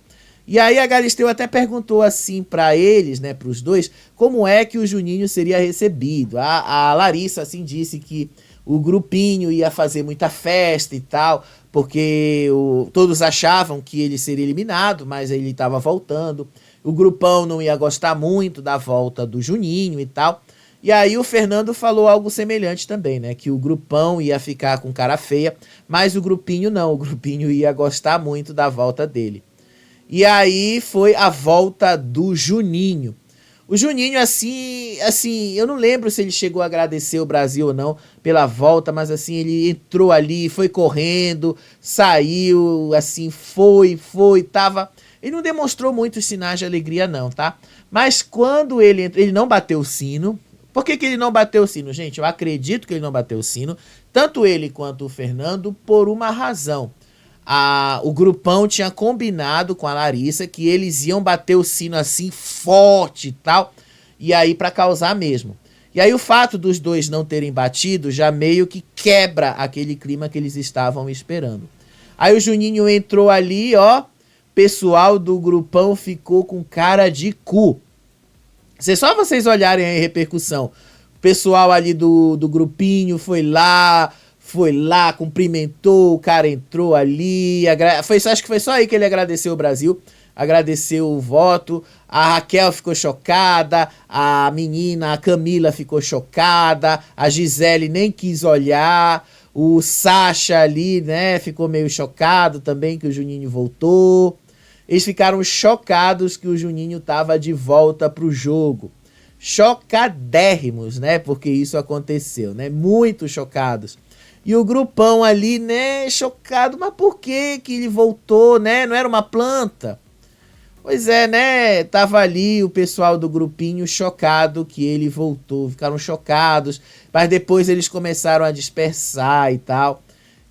E aí a Galisteu até perguntou assim pra eles, né, pros dois, como é que o Juninho seria recebido. A Larissa assim disse que o grupinho ia fazer muita festa e tal, porque todos achavam que ele seria eliminado, mas ele estava voltando. O grupão não ia gostar muito da volta do Juninho e tal. E aí o Fernando falou algo semelhante também, né, que o grupão ia ficar com cara feia, mas o grupinho não, o grupinho ia gostar muito da volta dele. E aí foi a volta do Juninho. O Juninho, assim, eu não lembro se ele chegou a agradecer o Brasil ou não pela volta, mas assim, ele entrou ali, foi correndo, saiu, assim, tava... Ele não demonstrou muitos sinais de alegria não, tá? Mas quando ele entrou, ele não bateu o sino. Por que ele não bateu o sino, gente? Eu acredito que ele não bateu o sino, tanto ele quanto o Fernando, por uma razão. O grupão tinha combinado com a Larissa que eles iam bater o sino assim forte e tal, e aí pra causar mesmo. E aí o fato dos dois não terem batido já meio que quebra aquele clima que eles estavam esperando. Aí o Juninho entrou ali, ó, pessoal do grupão ficou com cara de cu. Só vocês olharem aí a repercussão. O pessoal ali do grupinho foi lá, cumprimentou, o cara entrou ali, acho que foi só aí que ele agradeceu o Brasil, agradeceu o voto. A Raquel ficou chocada, a menina, a Camila ficou chocada, a Gisele nem quis olhar, o Sacha ali, né, ficou meio chocado também que o Juninho voltou. Eles ficaram chocados que o Juninho tava de volta pro jogo. Chocadérrimos, né, porque isso aconteceu, né, muito chocados. E o grupão ali, né, chocado, mas por que ele voltou, né? Não era uma planta? Pois é, né? Tava ali o pessoal do grupinho chocado que ele voltou, ficaram chocados, mas depois eles começaram a dispersar e tal.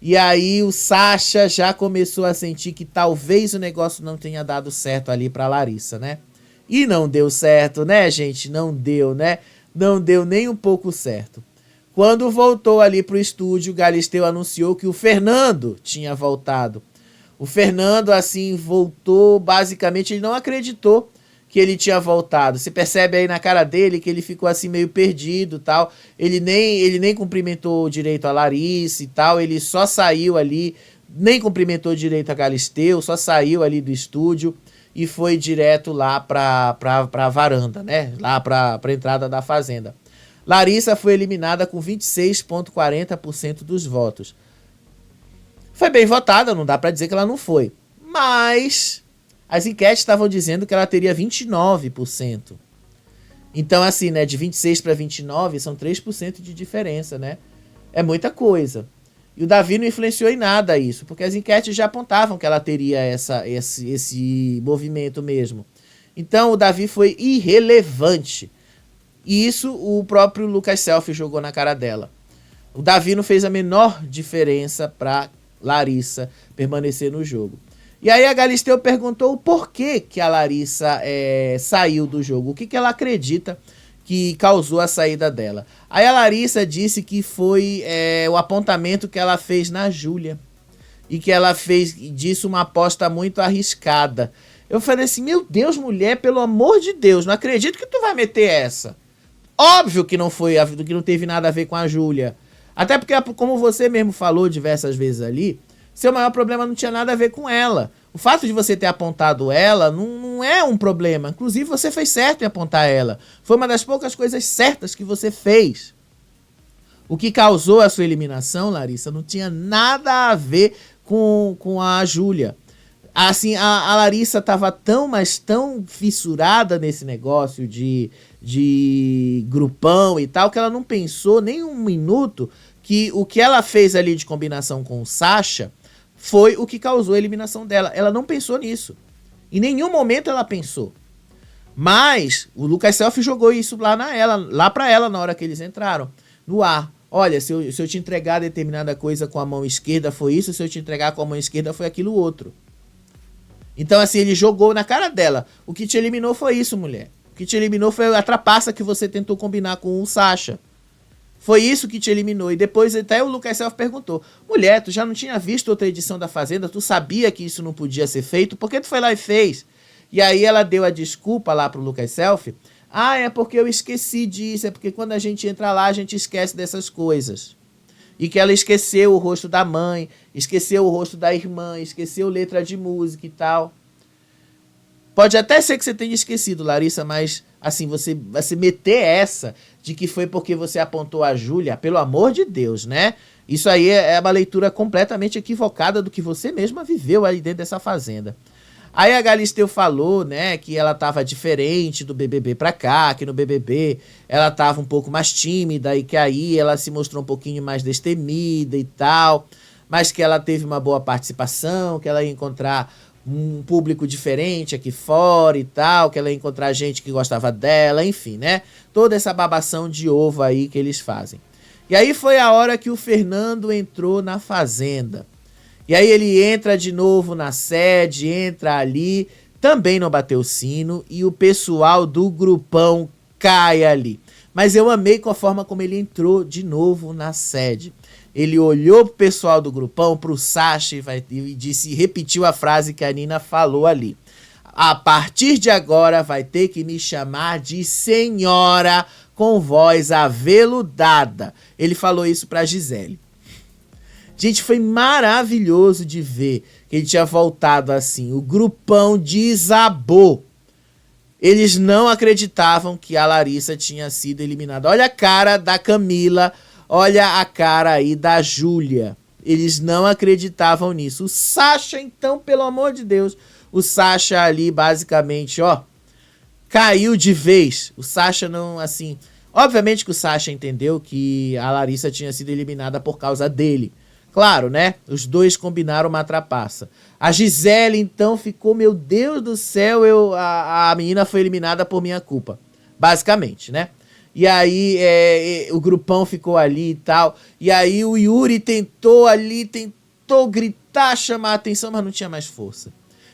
E aí o Sacha já começou a sentir que talvez o negócio não tenha dado certo ali pra Larissa, né? E não deu certo, né, gente? Não deu, né? Não deu nem um pouco certo. Quando voltou ali pro estúdio, Galisteu anunciou que o Fernando tinha voltado. O Fernando, assim, voltou, basicamente, ele não acreditou que ele tinha voltado. Você percebe aí na cara dele que ele ficou assim meio perdido e tal. Ele nem cumprimentou direito a Larissa e tal, ele só saiu ali nem cumprimentou direito a Galisteu, só saiu ali do estúdio e foi direto lá pra varanda, né? Lá pra entrada da fazenda. Larissa foi eliminada com 26,40% dos votos. Foi bem votada, não dá pra dizer que ela não foi. Mas as enquetes estavam dizendo que ela teria 29%. Então, assim, né, de 26 para 29 são 3% de diferença, né? É muita coisa. E o Davi não influenciou em nada isso, porque as enquetes já apontavam que ela teria esse movimento mesmo. Então, o Davi foi irrelevante. E isso o próprio Lucas Selfie jogou na cara dela. O Davi não fez a menor diferença para Larissa permanecer no jogo. E aí a Galisteu perguntou o porquê que a Larissa saiu do jogo. O que ela acredita que causou a saída dela. Aí a Larissa disse que foi o apontamento que ela fez na Júlia. E que ela fez disso uma aposta muito arriscada. Eu falei assim, meu Deus, mulher, pelo amor de Deus, não acredito que tu vai meter essa. Óbvio que não foi, que não teve nada a ver com a Júlia. Até porque, como você mesmo falou diversas vezes ali, seu maior problema não tinha nada a ver com ela. O fato de você ter apontado ela não é um problema. Inclusive, você fez certo em apontar ela. Foi uma das poucas coisas certas que você fez. O que causou a sua eliminação, Larissa, não tinha nada a ver com a Júlia. Assim, a Larissa estava tão fissurada nesse negócio de grupão e tal, que ela não pensou nem um minuto que o que ela fez ali de combinação com o Sasha foi o que causou a eliminação dela. Ela não pensou nisso. Em nenhum momento ela pensou. Mas o Lucas Selfie jogou isso lá pra ela na hora que eles entraram. No ar. Olha, se eu te entregar determinada coisa com a mão esquerda foi isso, se eu te entregar com a mão esquerda foi aquilo outro. Então assim, ele jogou na cara dela. O que te eliminou foi isso, mulher. O que te eliminou foi a trapaça que você tentou combinar com o Sasha. Foi isso que te eliminou. E depois até o Lucas Selfie perguntou, mulher, tu já não tinha visto outra edição da Fazenda? Tu sabia que isso não podia ser feito? Por que tu foi lá e fez? E aí ela deu a desculpa lá pro Lucas Selfie. Ah, é porque eu esqueci disso. É porque quando a gente entra lá, a gente esquece dessas coisas. E que ela esqueceu o rosto da mãe, esqueceu o rosto da irmã, esqueceu letra de música e tal. Pode até ser que você tenha esquecido, Larissa, mas assim, você meter essa de que foi porque você apontou a Júlia, pelo amor de Deus, né? Isso aí é uma leitura completamente equivocada do que você mesma viveu aí dentro dessa fazenda. Aí a Galisteu falou, né, que ela tava diferente do BBB pra cá, que no BBB ela tava um pouco mais tímida e que aí ela se mostrou um pouquinho mais destemida e tal, mas que ela teve uma boa participação, que ela ia encontrar um público diferente aqui fora e tal, que ela ia encontrar gente que gostava dela, enfim, né? Toda essa babação de ovo aí que eles fazem. E aí foi a hora que o Fernando entrou na fazenda. E aí ele entra de novo na sede, entra ali, também não bateu o sino e o pessoal do grupão cai ali. Mas eu amei com a forma como ele entrou de novo na sede. Ele olhou pro pessoal do grupão, pro Sasha e disse, repetiu a frase que a Nina falou ali. A partir de agora vai ter que me chamar de senhora com voz aveludada. Ele falou isso pra Gisele. Gente, foi maravilhoso de ver que ele tinha voltado assim. O grupão desabou. Eles não acreditavam que a Larissa tinha sido eliminada. Olha a cara da Camila, olha a cara aí da Júlia. Eles não acreditavam nisso. O Sasha, então, pelo amor de Deus, o Sasha ali basicamente, ó, caiu de vez. O Sasha não, assim... Obviamente que o Sasha entendeu que a Larissa tinha sido eliminada por causa dele. Claro, né? Os dois combinaram uma trapaça. A Gisele, então, ficou, meu Deus do céu, a menina foi eliminada por minha culpa. Basicamente, né? E aí o grupão ficou ali e tal. E aí o Yuri tentou gritar, chamar a atenção, mas não tinha mais força.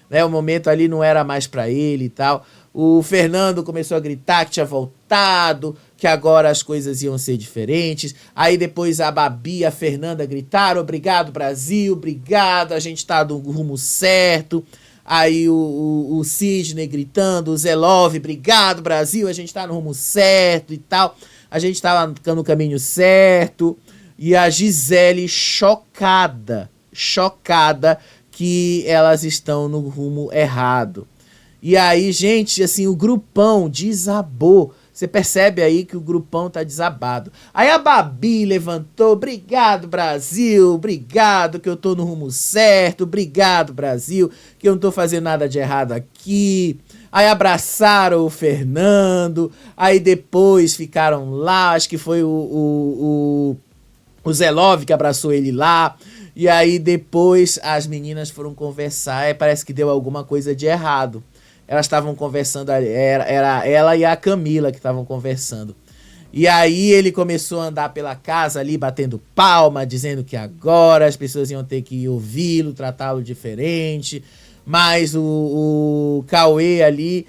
Né? O momento ali não era mais pra ele e tal. O Fernando começou a gritar que tinha voltado, que agora as coisas iam ser diferentes. Aí depois a Babi e a Fernanda gritaram, obrigado Brasil, obrigado, a gente tá no rumo certo. Aí o Sidney gritando, o Zelov, obrigado Brasil, a gente tá no rumo certo e tal. A gente tava no caminho certo. E a Gisele chocada chocada que elas estão no rumo errado. E aí, gente, assim, o grupão desabou. Você percebe aí que o grupão tá desabado. Aí a Babi levantou, obrigado, Brasil, obrigado que eu tô no rumo certo, obrigado, Brasil, que eu não tô fazendo nada de errado aqui. Aí abraçaram o Fernando, aí depois ficaram lá, acho que foi o Zelov que abraçou ele lá. E aí depois as meninas foram conversar e parece que deu alguma coisa de errado. Elas estavam conversando, era ela e a Camila que estavam conversando. E aí ele começou a andar pela casa ali, batendo palma, dizendo que agora as pessoas iam ter que ouvi-lo, tratá-lo diferente. Mas o Cauê ali,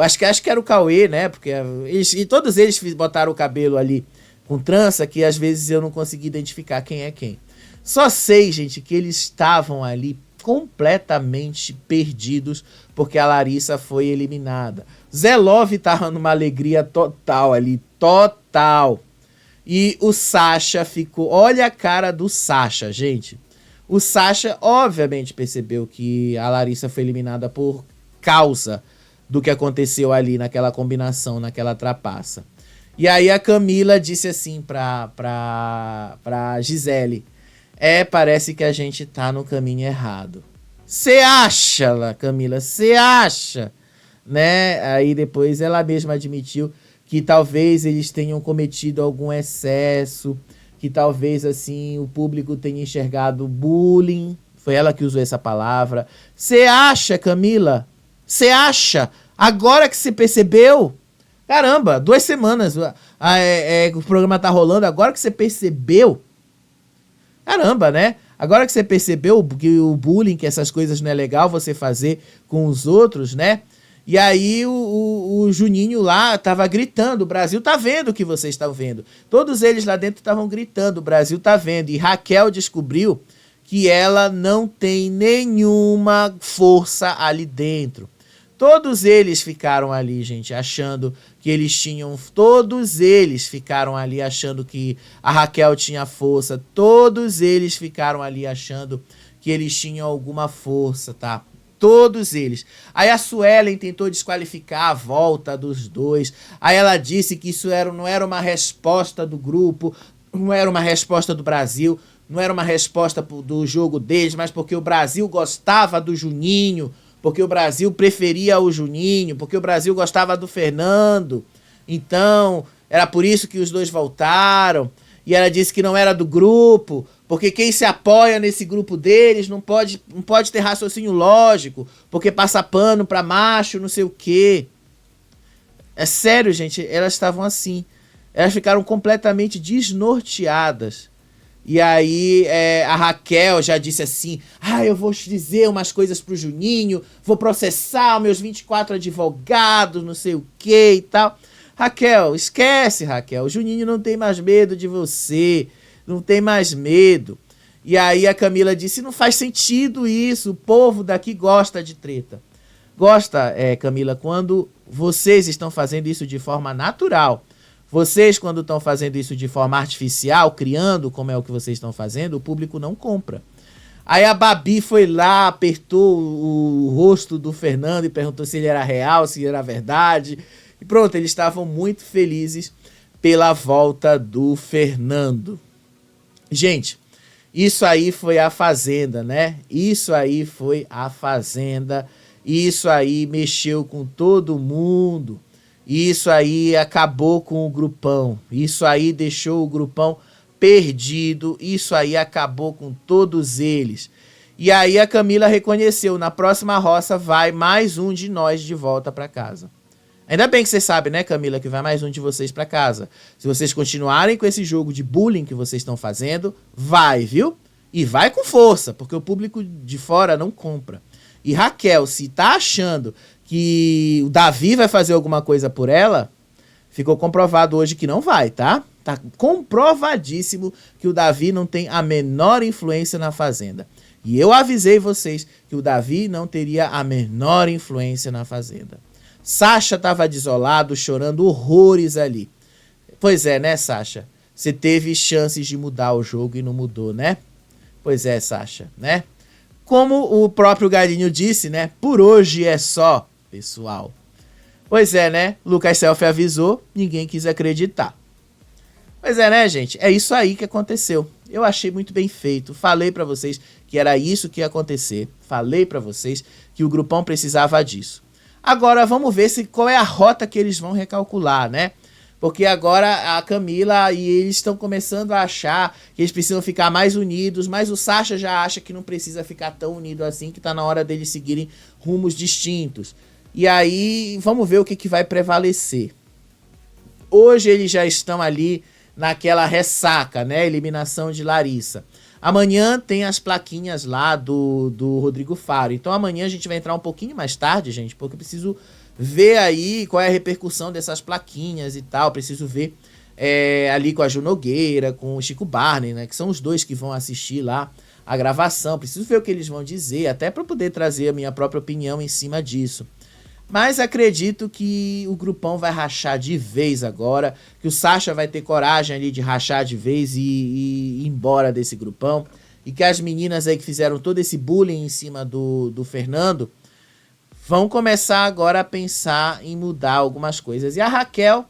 acho que era o Cauê, né? Porque e todos eles botaram o cabelo ali com trança, que às vezes eu não consegui identificar quem é quem. Só sei, gente, que eles estavam ali completamente perdidos porque a Larissa foi eliminada. Zelov tava numa alegria total ali, total. E o Sasha ficou... Olha a cara do Sasha, gente. O Sasha, obviamente, percebeu que a Larissa foi eliminada por causa do que aconteceu ali naquela combinação, naquela trapaça. E aí a Camila disse assim pra Gisele: parece que a gente tá no caminho errado. Cê acha, Camila, cê acha? Né? Aí depois ela mesma admitiu que talvez eles tenham cometido algum excesso, que talvez assim o público tenha enxergado bullying. Foi ela que usou essa palavra. Cê acha, Camila? Cê acha? Agora que você percebeu? Caramba, 2 semanas o programa tá rolando, agora que você percebeu? Caramba, né? Agora que você percebeu que o bullying, que essas coisas não é legal você fazer com os outros, né? E aí o Juninho lá tava gritando, o Brasil tá vendo o que vocês estão vendo. Todos eles lá dentro estavam gritando, o Brasil tá vendo. E Raquel descobriu que ela não tem nenhuma força ali dentro. Todos eles ficaram ali, gente, achando que eles tinham... Todos eles ficaram ali achando que a Raquel tinha força. Todos eles ficaram ali achando que eles tinham alguma força, tá? Todos eles. Aí a Suelen tentou desqualificar a volta dos dois. Aí ela disse que isso não era uma resposta do grupo, não era uma resposta do Brasil, não era uma resposta do jogo deles, mas porque o Brasil gostava do Juninho, porque o Brasil preferia o Juninho, porque o Brasil gostava do Fernando. Então, era por isso que os dois voltaram. E ela disse que não era do grupo, porque quem se apoia nesse grupo deles não pode ter raciocínio lógico, porque passa pano pra macho, não sei o quê. É sério, gente, elas estavam assim. Elas ficaram completamente desnorteadas. E aí a Raquel já disse assim: eu vou dizer umas coisas pro Juninho, vou processar meus 24 advogados, não sei o que e tal. Raquel, esquece, Raquel, o Juninho não tem mais medo de você, não tem mais medo. E aí a Camila disse: não faz sentido isso, o povo daqui gosta de treta. Gosta, Camila, quando vocês estão fazendo isso de forma natural. Vocês, quando estão fazendo isso de forma artificial, criando como é o que vocês estão fazendo, o público não compra. Aí a Babi foi lá, apertou o rosto do Fernando e perguntou se ele era real, se ele era verdade. E pronto, eles estavam muito felizes pela volta do Fernando. Gente, isso aí foi a Fazenda, né? Isso aí foi a Fazenda. Isso aí mexeu com todo mundo. Isso aí acabou com o grupão. Isso aí deixou o grupão perdido. Isso aí acabou com todos eles. E aí a Camila reconheceu: na próxima roça vai mais um de nós de volta para casa. Ainda bem que você sabe, né, Camila, que vai mais um de vocês para casa. Se vocês continuarem com esse jogo de bullying que vocês estão fazendo, vai, viu? E vai com força, porque o público de fora não compra. E Raquel, se tá achando que o Davi vai fazer alguma coisa por ela, ficou comprovado hoje que não vai, tá? Tá comprovadíssimo que o Davi não tem a menor influência na Fazenda. E eu avisei vocês que o Davi não teria a menor influência na Fazenda. Sasha estava desolado, chorando horrores ali. Pois é, né, Sasha? Você teve chances de mudar o jogo e não mudou, né? Pois é, Sasha, né? Como o próprio Galinho disse, né? Por hoje é só, pessoal. Pois é, né? Lucas Selfie avisou, ninguém quis acreditar. Pois é, né, gente? É isso aí que aconteceu. Eu achei muito bem feito. Falei pra vocês que era isso que ia acontecer. Falei pra vocês que o grupão precisava disso. Agora vamos ver qual é a rota que eles vão recalcular, né? Porque agora a Camila e eles estão começando a achar que eles precisam ficar mais unidos, mas o Sasha já acha que não precisa ficar tão unido assim, que tá na hora deles seguirem rumos distintos. E aí, vamos ver o que vai prevalecer. Hoje eles já estão ali naquela ressaca, né? Eliminação de Larissa. Amanhã tem as plaquinhas lá do Rodrigo Faro. Então amanhã a gente vai entrar um pouquinho mais tarde, gente, porque eu preciso ver aí qual é a repercussão dessas plaquinhas e tal. Preciso ver ali com a Ju Nogueira, com o Chico Barney, né? Que são os dois que vão assistir lá a gravação. Preciso ver o que eles vão dizer, até para poder trazer a minha própria opinião em cima disso. Mas acredito que o grupão vai rachar de vez agora, que o Sasha vai ter coragem ali de rachar de vez e ir embora desse grupão, e que as meninas aí que fizeram todo esse bullying em cima do Fernando vão começar agora a pensar em mudar algumas coisas. E a Raquel,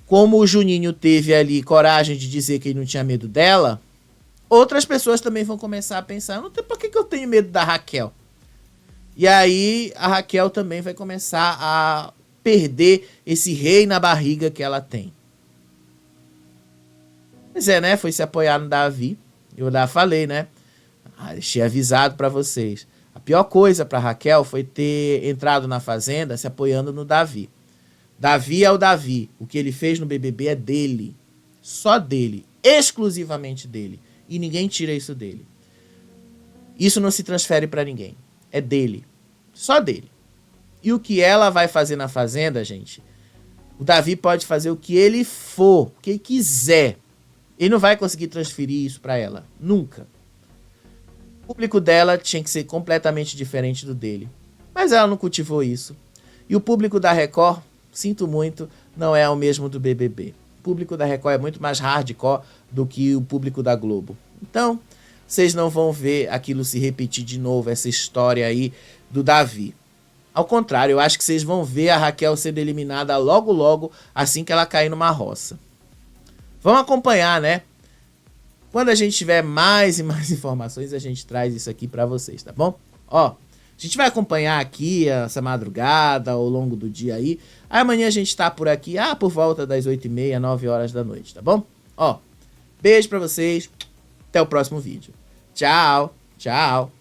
como o Juninho teve ali coragem de dizer que ele não tinha medo dela, outras pessoas também vão começar a pensar, não tem por que eu tenho medo da Raquel? E aí a Raquel também vai começar a perder esse rei na barriga que ela tem. Pois é, né? Foi se apoiar no Davi. Eu já falei, né? Deixei avisado pra vocês. A pior coisa pra Raquel foi ter entrado na Fazenda se apoiando no Davi. Davi é o Davi. O que ele fez no BBB é dele. Só dele. Exclusivamente dele. E ninguém tira isso dele. Isso não se transfere pra ninguém. É dele. Só dele. E o que ela vai fazer na Fazenda, gente? O Davi pode fazer o que ele for, o que ele quiser. Ele não vai conseguir transferir isso pra ela. Nunca. O público dela tinha que ser completamente diferente do dele. Mas ela não cultivou isso. E o público da Record, sinto muito, não é o mesmo do BBB. O público da Record é muito mais hardcore do que o público da Globo. Então, vocês não vão ver aquilo se repetir de novo, essa história aí do Davi. Ao contrário, eu acho que vocês vão ver a Raquel sendo eliminada logo, logo, assim que ela cair numa roça. Vamos acompanhar, né? Quando a gente tiver mais e mais informações, a gente traz isso aqui pra vocês, tá bom? Ó, a gente vai acompanhar aqui essa madrugada, ao longo do dia aí. Aí amanhã a gente tá por aqui, por volta das 8h30, 9 horas da noite, tá bom? Ó, beijo pra vocês. Até o próximo vídeo. Tchau, tchau.